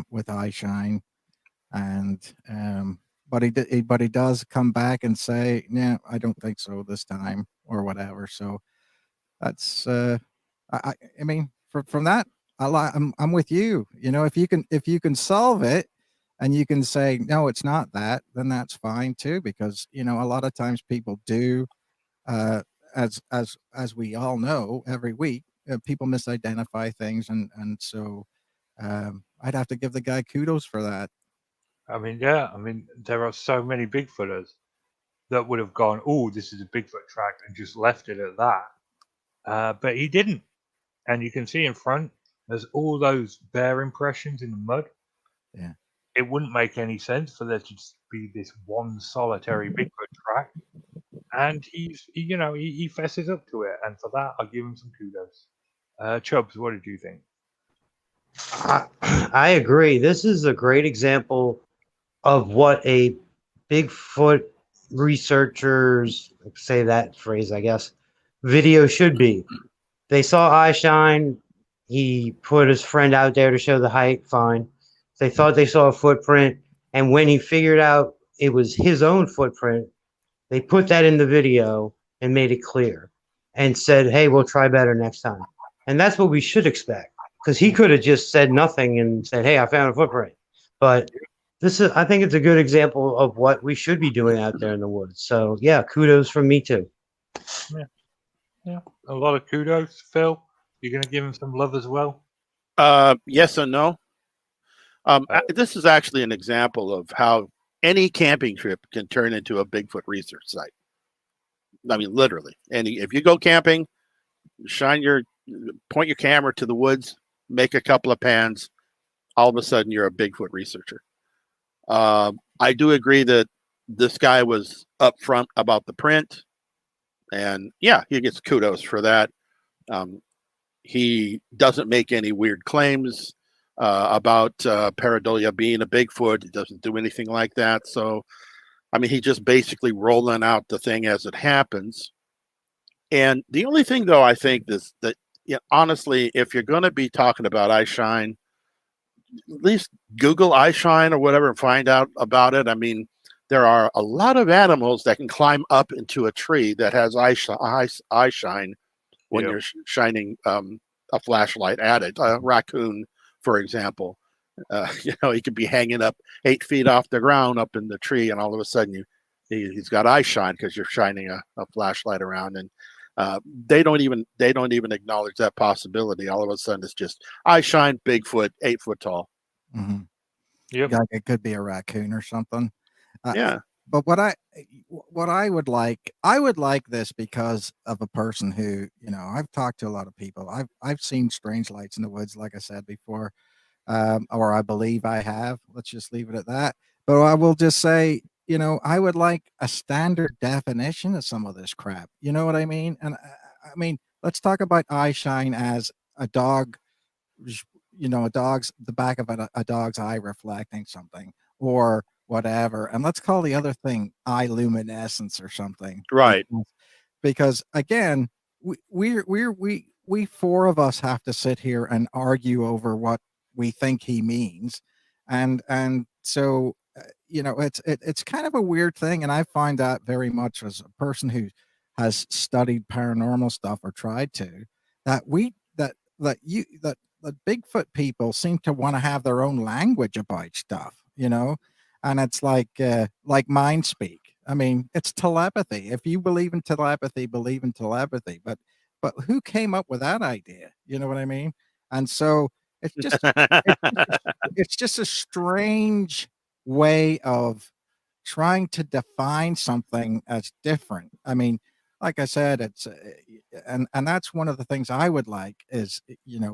with eye shine, and but he does come back and say, yeah, I don't think so this time or whatever. So that's I mean, from that, I'm with you. You know, if you can solve it and you can say no, it's not that, then that's fine too, because you know a lot of times people do as we all know every week, people misidentify things, and so I'd have to give the guy kudos for that. I mean, yeah, I mean, there are so many Bigfooters that would have gone, oh, this is a Bigfoot track, and just left it at that. But he didn't. And you can see in front, there's all those bear impressions in the mud. Yeah. It wouldn't make any sense for there to just be this one solitary Bigfoot track. And he fesses up to it. And for that, I give him some kudos. Chubbs, what did you think? I agree. This is a great example of what a Bigfoot researchers, say that phrase, I guess, video should be. They saw eye shine. He put his friend out there to show the height. Fine. They thought they saw a footprint. And when he figured out it was his own footprint, they put that in the video and made it clear and said, hey, we'll try better next time. And that's what we should expect, because he could have just said nothing and said, hey, I found a footprint. But I think it's a good example of what we should be doing out there in the woods. So yeah, kudos from me too. Yeah, a lot of kudos, Phil. You're going to give him some love as well. Yes and no. This is actually an example of how any camping trip can turn into a Bigfoot research site. I mean, literally. If you go camping, point your camera to the woods, make a couple of pans, all of a sudden you're a Bigfoot researcher. I do agree that this guy was upfront about the print, and yeah, he gets kudos for that. He doesn't make any weird claims about pareidolia being a Bigfoot. He doesn't do anything like that. So, I mean, he just basically rolling out the thing as it happens. And the only thing, though, I think is that, honestly, if you're going to be talking about eye shine, at least Google eye shine or whatever and find out about it. I mean, there are a lot of animals that can climb up into a tree that has eye shine when you're shining a flashlight at it. A raccoon, for example, he could be hanging up 8 feet off the ground up in the tree, and all of a sudden he's got eye shine because you're shining a flashlight around, and they don't even acknowledge that possibility. All of a sudden it's just eye shine, Bigfoot, 8 foot tall. Mm-hmm. Yep. Like it could be a raccoon or something. Yeah. But what I would like this because of a person who, I've talked to a lot of people. I've seen strange lights in the woods, like I said before, or I believe I have. Let's just leave it at that. But I will just say, I would like a standard definition of some of this crap. You know what I mean? And I mean, let's talk about eye shine as a dog, the back of a dog's eye reflecting something or whatever. And let's call the other thing eye luminescence or something. Right. Because again, we four of us have to sit here and argue over what we think he means. And so, it's kind of a weird thing. And I find that very much as a person who has studied paranormal stuff or tried to, that Bigfoot people seem to want to have their own language about stuff, and it's like mind speak. I mean, it's telepathy. If you believe in telepathy, believe in telepathy. But who came up with that idea? You know what I mean? And so it's just a strange way of trying to define something as different. I mean, like I said, it's and that's one of the things I would like is,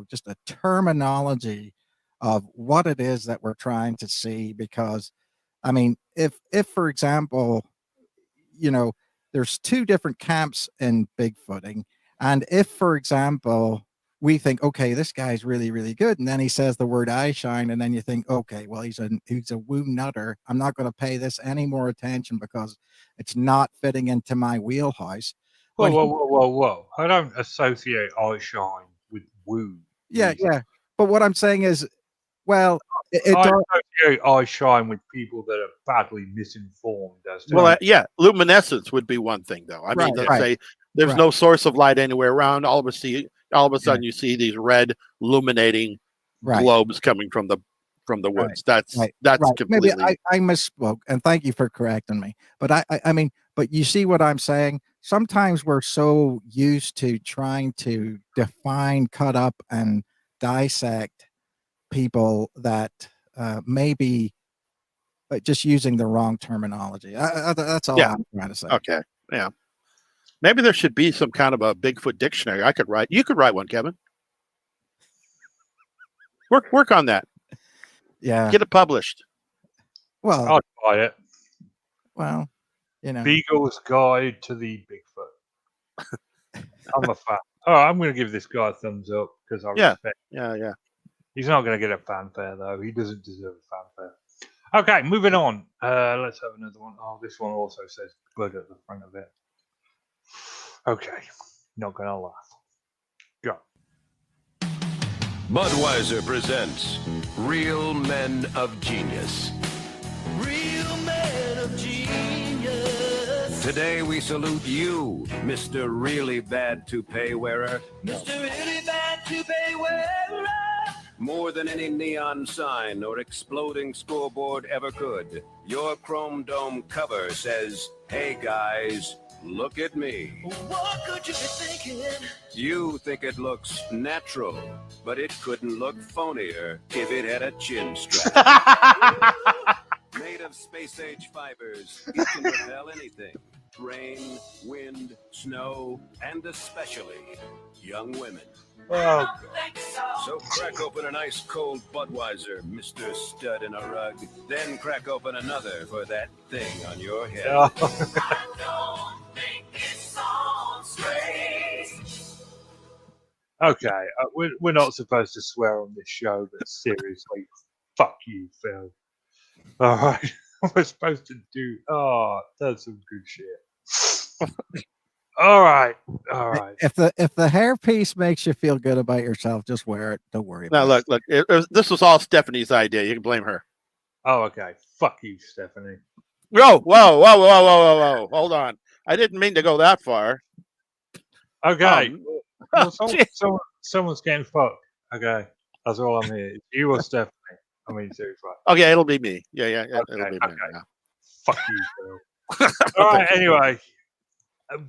just a terminology of what it is that we're trying to see. Because, I mean, if for example, there's 2 different camps in Bigfooting, and if, for example, we think, okay, this guy's really, really good, and then he says the word eye shine, and then you think, okay, well, he's a woo nutter. I'm not going to pay this any more attention because it's not fitting into my wheelhouse. Whoa. I don't associate eye shine with woo. Yeah. But what I'm saying is, well, I associate eye shine with people that are badly misinformed. Luminescence would be one thing, though. I mean, let's say there's no source of light anywhere around. All of a sudden, you see these red illuminating globes coming from the woods. That's completely. Maybe I misspoke, and thank you for correcting me. But I mean, but you see what I'm saying? Sometimes we're so used to trying to define, cut up, and dissect people that maybe just using the wrong terminology. That's all I'm trying to say. Okay. Yeah. Maybe there should be some kind of a Bigfoot dictionary. You could write one, Kevin. Work on that. Yeah. Get it published. Well, I'd buy it. Well, Beagle's Guide to the Bigfoot. I'm a fan. Oh, I'm going to give this guy a thumbs up because I respect. Yeah. He's not going to get a fanfare though. He doesn't deserve a fanfare. Okay, moving on. Let's have another one. Oh, this one also says "bud" at the front of it. Okay, not going to laugh. Go. Budweiser presents Real Men of Genius. Real men of genius. Today we salute you, Mr. Really Bad Toupee Wearer. Mr. Really Bad Toupee Wearer. More than any neon sign or exploding scoreboard ever could, your chrome dome cover says, "Hey guys, look at me." What could you be thinking? You think it looks natural, but it couldn't look phonier if it had a chin strap. Made of space-age fibers, it can repel anything. Rain, wind, snow, and especially young women. Oh, So crack open an ice cold Budweiser, Mr. Stud in a rug. Then crack open another for that thing on your head. oh. I don't think it's all straight. Okay, we're not supposed to swear on this show, but seriously, fuck you, Phil. All right, we're supposed to do. Oh, that's some good shit. All right. If the hairpiece makes you feel good about yourself, just wear it. Don't worry Now, about look. This was all Stephanie's idea. You can blame her. Oh, okay. Fuck you, Stephanie. Whoa. Hold on. I didn't mean to go that far. Okay. Well, someone's getting fucked. Okay, that's all I'm here. You or Stephanie? I mean, seriously. Okay, it'll be me. Yeah. Okay, It'll be me. okay. Yeah. Fuck you, Phil. All right. Anyway,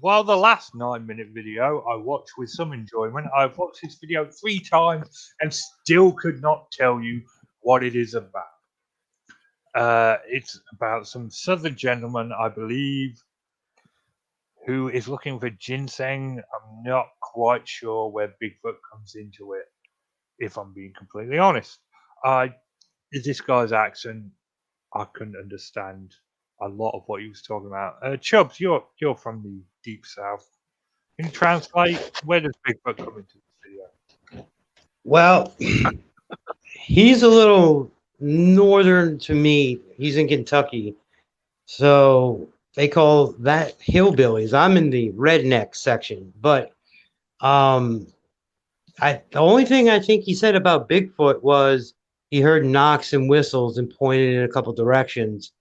while the last 9-minute video I watched with some enjoyment, I've watched this video 3 times and still could not tell you what it is about. It's about some southern gentleman, I believe, who is looking for ginseng. I'm not quite sure where Bigfoot comes into it, if I'm being completely honest. This guy's accent, I couldn't understand a lot of what he was talking about. Chubbs, you're from the deep south. Can you translate? Where does Bigfoot come into this video? Well, he's a little northern to me. He's in Kentucky. So they call that hillbillies. I'm in the redneck section. But the only thing I think he said about Bigfoot was he heard knocks and whistles and pointed in a couple directions.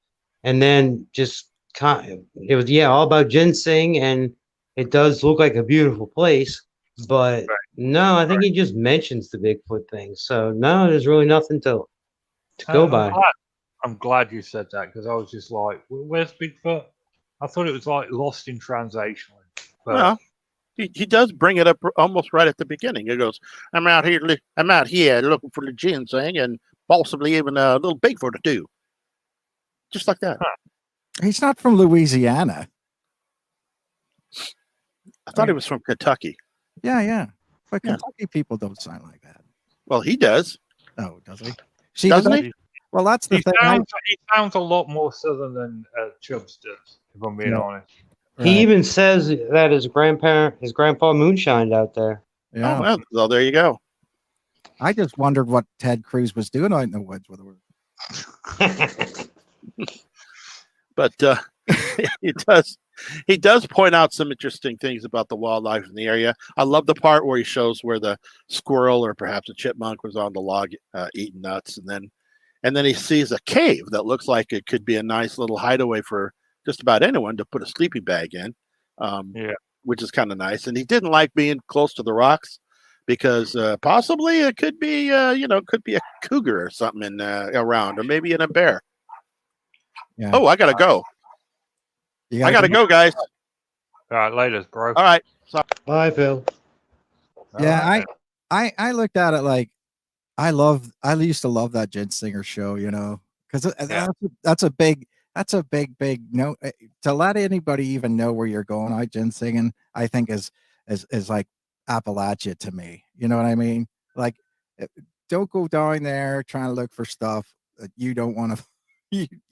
And then just it was all about ginseng, and it does look like a beautiful place. But no, I think he just mentions the Bigfoot thing. So no, there's really nothing to go by. I'm glad you said that, because I was just like, where's Bigfoot? I thought it was like lost in translation. But Well, he does bring it up almost right at the beginning. He goes, I'm out here looking for the ginseng and possibly even a little Bigfoot or two. Just like that. He's not from Louisiana. I thought he was from Kentucky. Yeah. But Kentucky people don't sound like that. Well, he does. Oh, does he? Doesn't he? Well, that's the thing. He sounds a lot more southern than Chubbs does, if I'm being honest. He even says that his grandpa moonshined out there. Yeah. Oh, well, there you go. I just wondered what Ted Cruz was doing out in the woods with her. But he does point out some interesting things about the wildlife in the area. I love the part where he shows where the squirrel or perhaps a chipmunk was on the log eating nuts, and then he sees a cave that looks like it could be a nice little hideaway for just about anyone to put a sleeping bag in, which is kind of nice. And he didn't like being close to the rocks because possibly it could be could be a cougar or something around, or maybe in a bear. Yeah. Oh, I gotta go. I gotta go, guys. All right, later, bro. All right. Bye, Phil. Yeah, I looked at it like I used to love that Ginsinger show, because that's a big no to let anybody even know where you're going. Ginsenging, I think is like Appalachia to me. You know what I mean? Like, don't go down there trying to look for stuff that you don't want to.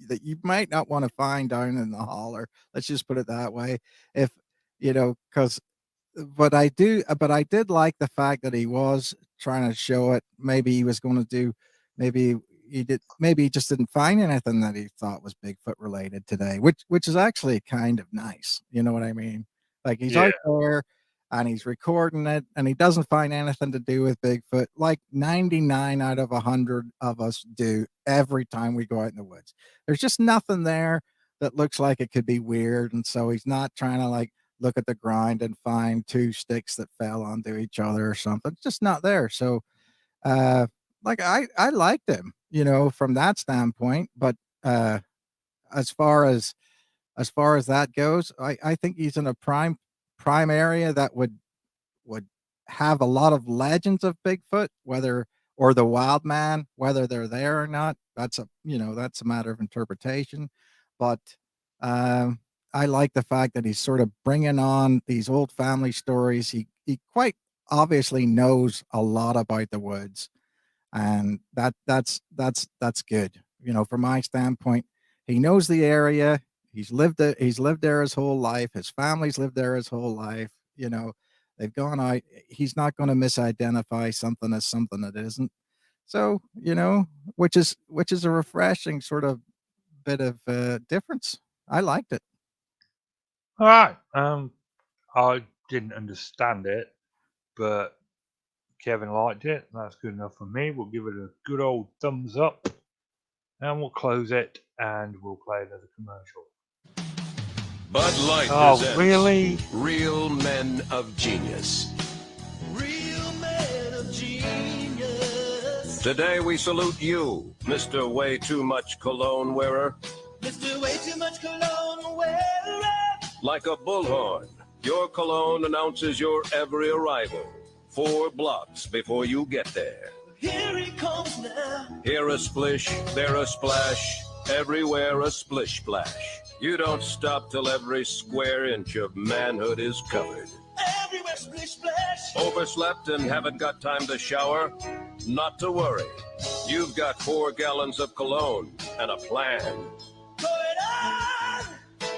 That you might not want to find down in the holler. Let's just put it that way. But I did like the fact that he was trying to show it. Maybe he was going to do, maybe he just didn't find anything that he thought was Bigfoot related today, which is actually kind of nice. You know what I mean? Like he's out there and he's recording it and he doesn't find anything to do with Bigfoot, like 99 out of 100 of us do every time we go out in the woods. There's just nothing there that looks like it could be weird. And so he's not trying to like look at the ground and find 2 sticks that fell onto each other or something. It's just not there. So, like like I liked him, from that standpoint. But as far as that goes, I think he's in a prime area that would have a lot of legends of Bigfoot, or the wild man, whether they're there or not. That's a matter of interpretation. But I like the fact that he's sort of bringing on these old family stories. He quite obviously knows a lot about the woods, and that's good. From my standpoint, he knows the area. He's lived there his whole life. His family's lived there his whole life. They've gone out. He's not going to misidentify something as something that isn't. So, which is a refreshing sort of bit of difference. I liked it. All right. I didn't understand it, but Kevin liked it. That's good enough for me. We'll give it a good old thumbs up, and we'll close it, and we'll play another commercial. Bud Light Oh, presents really? Real Men of Genius. Real men of genius. Today we salute you, Mr. Way Too Much Cologne Wearer. Mr. Way Too Much Cologne wearer. Like a bullhorn, your cologne announces your every arrival 4 blocks before you get there. Here he comes now. Here a splish, there a splash, everywhere a splish splash. You don't stop till every square inch of manhood is covered. Everywhere splish splash. Overslept and haven't got time to shower? Not to worry. You've got 4 gallons of cologne and a plan. Going on.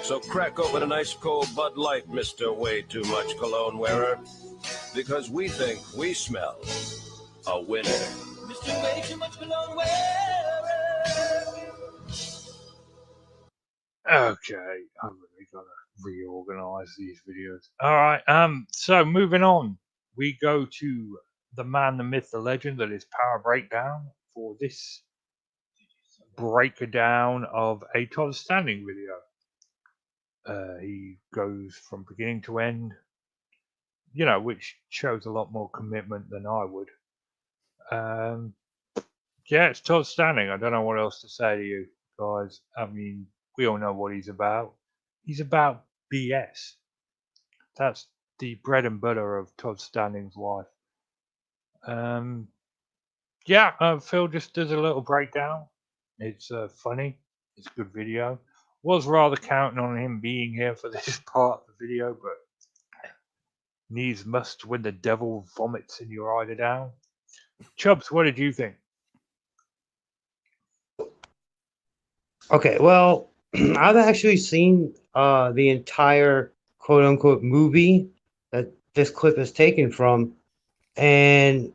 So crack open an ice cold Bud Light, Mr. Way Too Much Cologne Wearer, because we think we smell a winner. Mr. Way Too Much Cologne wearer. Okay, I've really got to reorganize these videos. All right, so moving on, we go to the man, the myth, the legend that is Power Breakdown for this breakdown of a Todd Standing video. He goes from beginning to end, which shows a lot more commitment than I would. Yeah, it's Todd Standing. I don't know what else to say to you guys. I mean, we all know what he's about. He's about BS. That's the bread and butter of Todd Standing's life. Phil just does a little breakdown. It's funny. It's a good video. Was rather counting on him being here for this part of the video, but needs must when the devil vomits in your eider down. Chubbs, what did you think? Okay, well, I've actually seen the entire quote unquote movie that this clip is taken from, and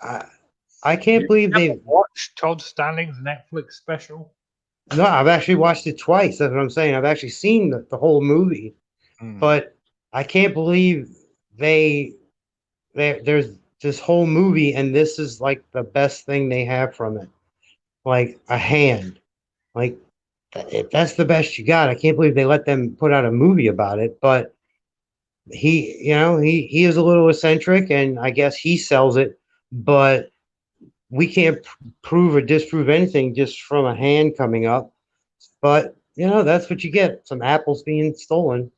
I can't believe they watched Todd Standing's Netflix special. No, I've actually watched it twice. That's what I'm saying. I've actually seen the whole movie, but I can't believe there's this whole movie, and this is like the best thing they have from it, like a hand. Like, if that's the best you got, I can't believe they let them put out a movie about it. But he is a little eccentric, and I guess he sells it, but we can't prove or disprove anything just from a hand coming up. But, that's what you get. Some apples being stolen.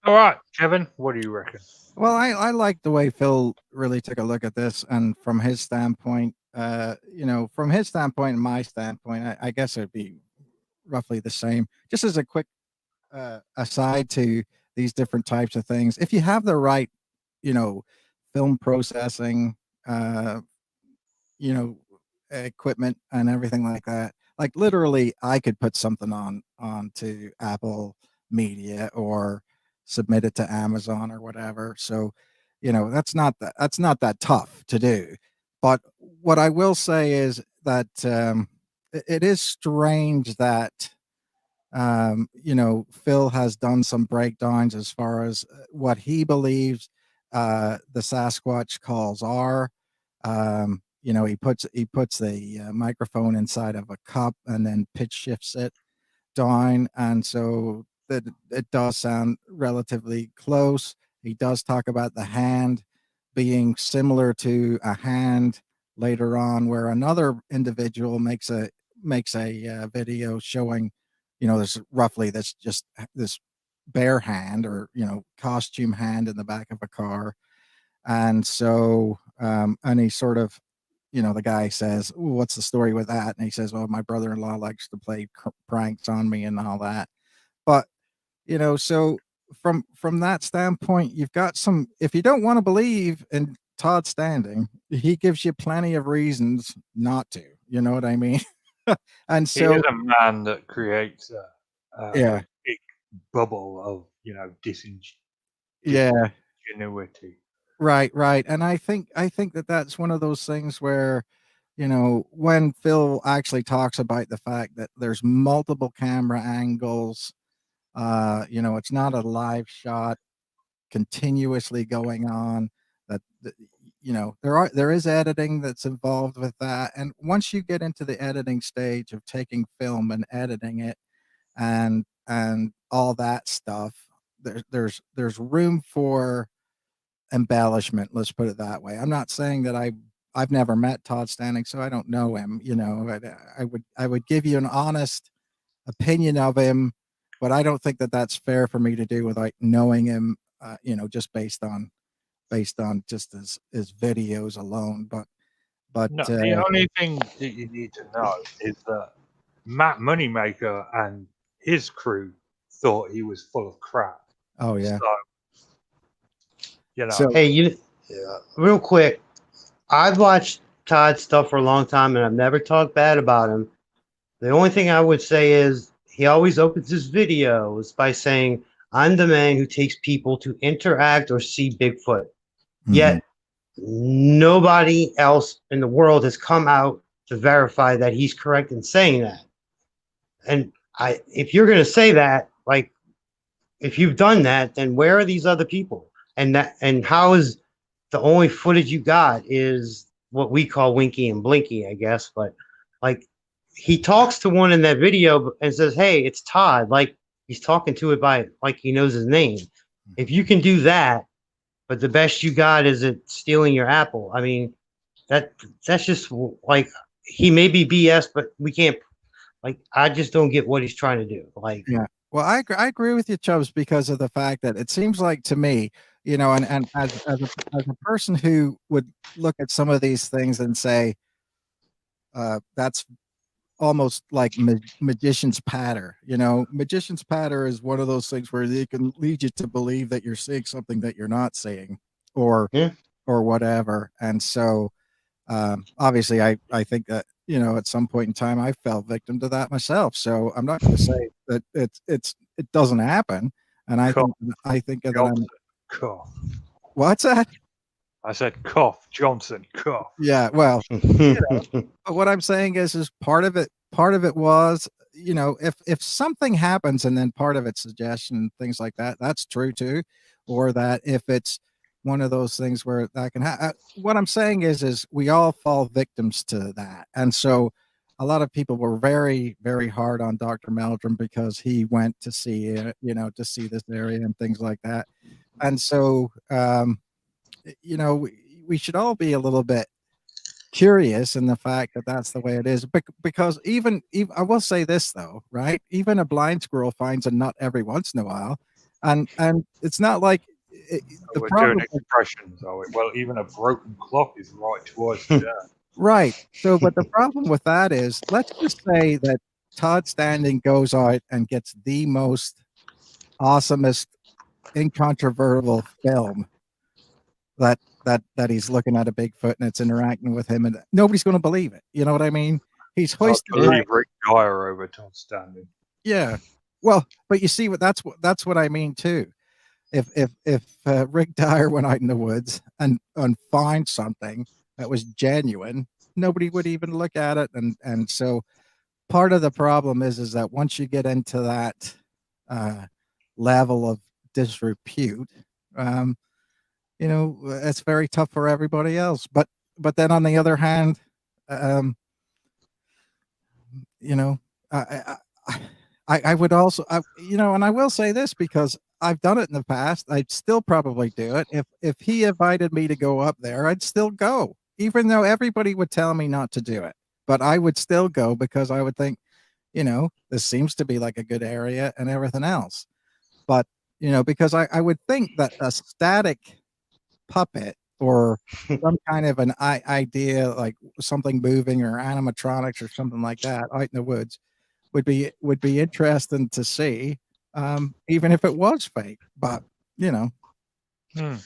All right, Kevin, what do you reckon? Well, I like the way Phil really took a look at this, and from his standpoint, from his standpoint and my standpoint, I guess it'd be roughly the same. Just as a quick aside to these different types of things, if you have the right, film processing, equipment and everything like that, like literally, I could put something onto Apple Media or submit it to Amazon or whatever. So, that's not that tough to do. But what I will say is that it is strange that Phil has done some breakdowns as far as what he believes the Sasquatch calls are. He puts the microphone inside of a cup and then pitch shifts it down, and so that it does sound relatively close. He does talk about the hand being similar to a hand later on, where another individual makes a video showing, there's roughly this bare hand, or costume hand in the back of a car. And so and he sort of, the guy says, "Ooh, what's the story with that?" And he says, "Well, my brother-in-law likes to play pranks on me and all that." But so from that standpoint, you've got some, if you don't want to believe in Todd Standing, he gives you plenty of reasons not to, you know what I mean? And He so is a man that creates yeah, a big bubble of, yeah, disingenuity. right. And I think that's one of those things where, when Phil actually talks about the fact that there's multiple camera angles, it's not a live shot continuously going on, that there is editing that's involved with that. And once you get into the editing stage of taking film and editing it and all that stuff, there's room for embellishment, let's put it that way. I'm not saying that I've never met Todd Standing, so I don't know him. I would give you an honest opinion of him, but I don't think that that's fair for me to do without knowing him, just based on just his videos alone. But No, the only thing that you need to know is that Matt Moneymaker and his crew thought he was full of crap. oh yeah, So, So- Hey, real quick, I've watched Todd's stuff for a long time, and I've never talked bad about him. The only thing I would say is he always opens his videos by saying, "I'm the man who takes people to interact or see Bigfoot." Yet nobody else in the world has come out to verify that he's correct in saying that. And if you're going to say that, like, if you've done that, then where are these other people? And how is the only footage you got is what we call Winky and Blinky, I guess. But like, he talks to one in that video and says, "Hey, it's Todd." Like, he's talking to it by like he knows his name. If you can do that, but the best you got is it stealing your apple. I mean, that's just like, he may be BS, but we can't. Like, I just don't get what he's trying to do. Like, yeah. Well, I agree with you, Chubbs, because of the fact that it seems like to me, and as a person who would look at some of these things and say, that's almost like magician's patter. Magician's patter is one of those things where they can lead you to believe that you're seeing something that you're not seeing, or whatever. And so obviously I think that at some point in time I fell victim to that myself. So I'm not going to say that it doesn't happen. And I think that I'm cough. What's that? I said cough, Johnson, cough. Yeah, well, but what I'm saying is part of it was, if something happens and then part of it's suggestion, things like that, that's true too. Or that if it's one of those things where that can happen. What I'm saying is we all fall victims to that. And so a lot of people were very, very hard on Dr. Meldrum because he went to see it, to see this area and things like that. And so, we should all be a little bit curious in the fact that that's the way it is, because even I will say this though, right? Even a blind squirrel finds a nut every once in a while, and it's not like we're doing expressions, are we? Well, even a broken clock is right towards the death. Right. So, but the problem with that is, let's just say that Todd Standing goes out and gets the most awesomest, incontrovertible film that he's looking at a Bigfoot and it's interacting with him, and nobody's going to believe it. You know what I mean? He's hoisted. I believe Rick Dyer over Todd Standing. Yeah. Well, but you see that's what I mean too. If Rick Dyer went out in the woods and found something that was genuine, nobody would even look at it. And so part of the problem is that once you get into that level of disrepute, it's very tough for everybody else. But then on the other hand, I would also, and I will say this, because I've done it in the past. I'd still probably do it. If he invited me to go up there, I'd still go, even though everybody would tell me not to do it. But I would still go because I would think, this seems to be like a good area and everything else. But because I would think that a static puppet or some kind of an idea like something moving or animatronics or something like that out in the woods would be interesting to see, even if it was fake. But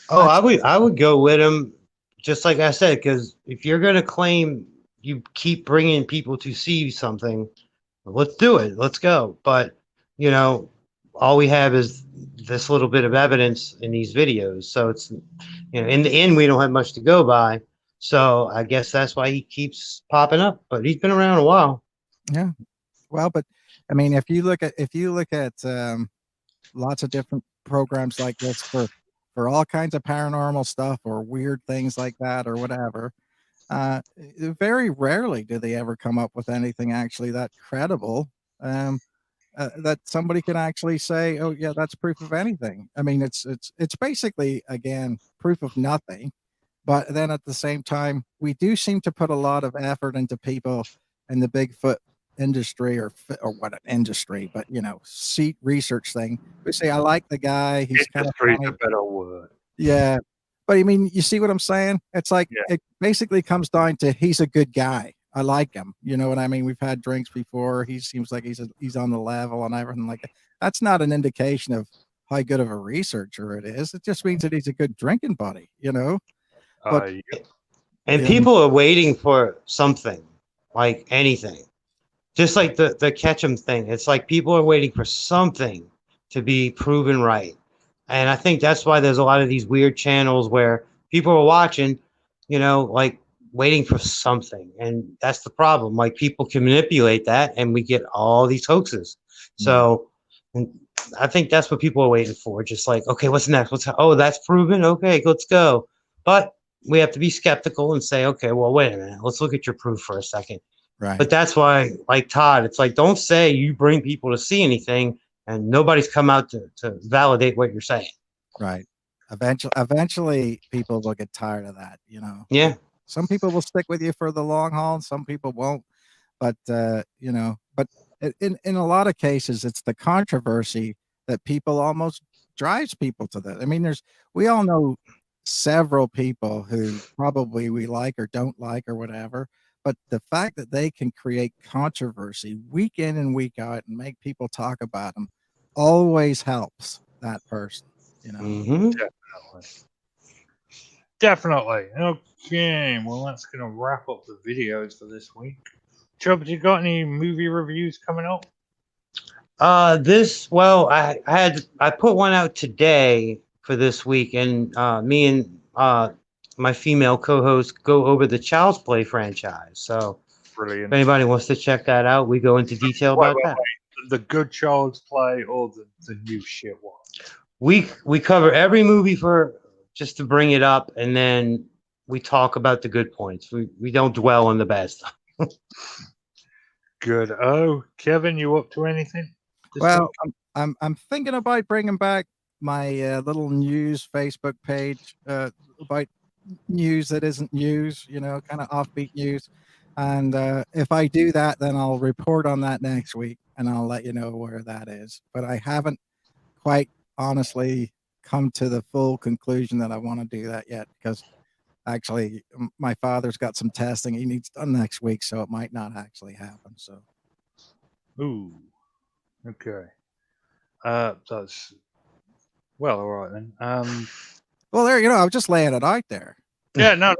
Oh, I would go with him, just like I said, because if you're gonna claim you keep bringing people to see something, let's do it. Let's go. But all we have is this little bit of evidence in these videos, so it's in the end we don't have much to go by. So I guess that's why he keeps popping up. But he's been around a while. yeah. Well, but I mean, if you look at lots of different programs like this for all kinds of paranormal stuff or weird things like that or whatever, very rarely do they ever come up with anything actually that credible, that somebody can actually say, oh yeah, that's proof of anything. I mean, it's basically, again, proof of nothing. But then at the same time, we do seem to put a lot of effort into people in the Bigfoot industry or what, an industry, but seat research thing. We say, I like the guy. He's kind of Industry's funny. a better word. Yeah. But I mean, you see what I'm saying? It's like, Yeah. it basically comes down to, he's a good guy. I like him. You know what I mean? We've had drinks before. He seems like he's on the level and everything like that. That's not an indication of how good of a researcher it is. It just means that he's a good drinking buddy, But And Yeah. people are waiting for something, like anything. Just like the Ketchum thing. It's like people are waiting for something to be proven right. And I think that's why there's a lot of these weird channels where people are watching, like waiting for something. And that's the problem. Like people can manipulate that and we get all these hoaxes. So and I think that's what people are waiting for. Just like, okay, what's next? Oh, that's proven. Okay, let's go. But we have to be skeptical and say, okay, well, wait a minute. Let's look at your proof for a second. Right. But that's why, like Todd, it's like, don't say you bring people to see anything and nobody's come out to validate what you're saying. Right. Eventually people will get tired of that, Yeah. Some people will stick with you for the long haul, and some people won't. But but in a lot of cases, it's the controversy that people almost drives people to that. I mean, we all know several people who probably we like or don't like or whatever, but the fact that they can create controversy week in and week out and make people talk about them always helps that person, Mm-hmm. Definitely. Okay, well, that's going to wrap up the videos for this week. Chubb, you got any movie reviews coming up? I put one out today for this week, and me and my female co-host go over the Child's Play franchise. So Brilliant. if anybody wants to check that out, we go into detail about that. The good Child's Play or the new shit one? We cover every movie just to bring it up, and then we talk about the good points. We don't dwell on the bad stuff. Good. Oh, Kevin, you up to anything? Well, I'm thinking about bringing back my little news Facebook page about news that isn't news, kind of offbeat news. And if I do that, then I'll report on that next week, and I'll let you know where that is. But I haven't quite honestly come to the full conclusion that I want to do that yet, because actually my father's got some testing he needs done next week, so it might not actually happen. So, ooh, okay. That's well, all right then. Well, there, I'm just laying it out there. Yeah, no.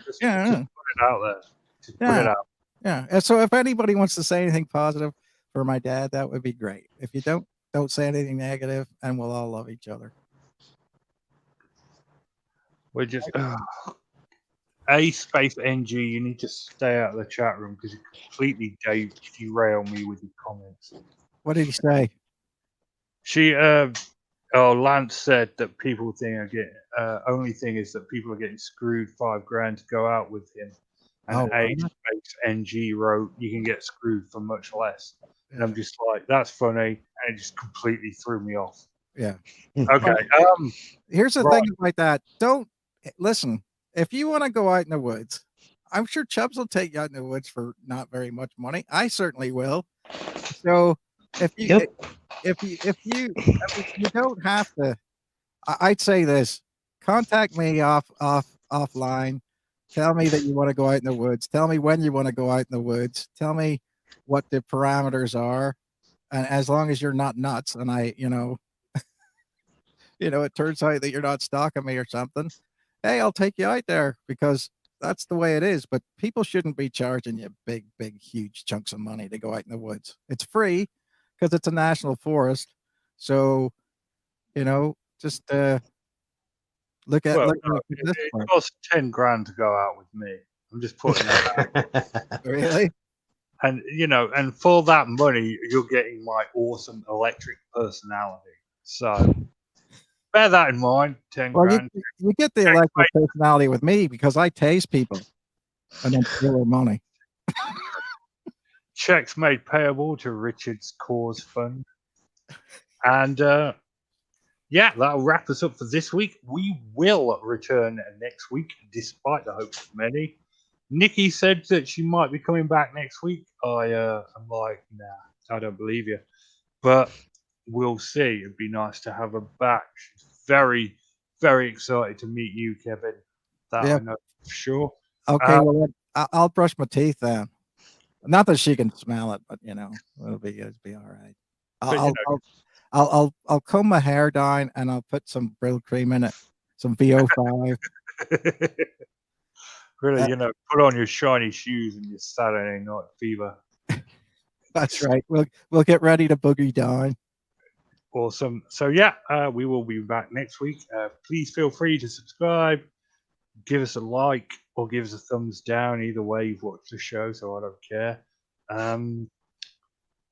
Just put it out there. Just put it out. Yeah. And so if anybody wants to say anything positive for my dad, that would be great. If you don't say anything negative, and we'll all love each other. We're just A space NG. You need to stay out of the chat room because you completely derail me with your comments. What did he say? Lance said that people think only thing is that people are getting screwed $5,000 to go out with him. And space NG wrote, you can get screwed for much less. And I'm just like, that's funny. And it just completely threw me off. Yeah. Okay. Here's the Right. thing about that. Don't listen. If you want to go out in the woods, I'm sure Chubbs will take you out in the woods for not very much money. I certainly will. So if you Yep. you don't have to. I'd say this: contact me offline. Tell me that you want to go out in the woods. Tell me when you want to go out in the woods. Tell me what the parameters are, and as long as you're not nuts, and it turns out that you're not stalking me or something, hey, I'll take you out there because that's the way it is. But people shouldn't be charging you big, huge chunks of money to go out in the woods. It's free because it's a national forest. So, just look at Well, look no, at it this it way. costs 10 grand to go out with me. I'm just putting that. Really? And and for that money, you're getting my awesome electric personality. So bear that in mind. 10 Well, grand. you get the electric personality with me because I tase people and then steal their money. Checks made payable to Richard's Cause Fund. And yeah, that'll wrap us up for this week. We will return next week, despite the hopes of many. Nikki said that she might be coming back next week. I'm like, nah, I don't believe you. But we'll see. It'd be nice to have her back. She's very, very excited to meet you, Kevin. That Yeah. I know for sure. Okay, well, I'll brush my teeth then. Not that she can smell it, but it'll be all right. I'll comb my hair down and I'll put some Brill cream in it, some VO5. Really, put on your shiny shoes and your Saturday Night Fever. That's right. We'll get ready to boogie down. Awesome. So yeah, we will be back next week. Please feel free to subscribe, give us a like, or give us a thumbs down. Either way, you've watched the show, so I don't care.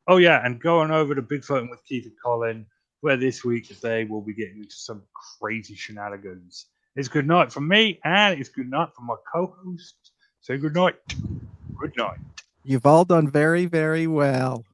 Oh yeah, and go on over to Bigfoot with Keith and Colin, where this week they will be getting into some crazy shenanigans. It's good night from me, and it's good night from my co-host. Say good night. Good night. You've all done very, very well.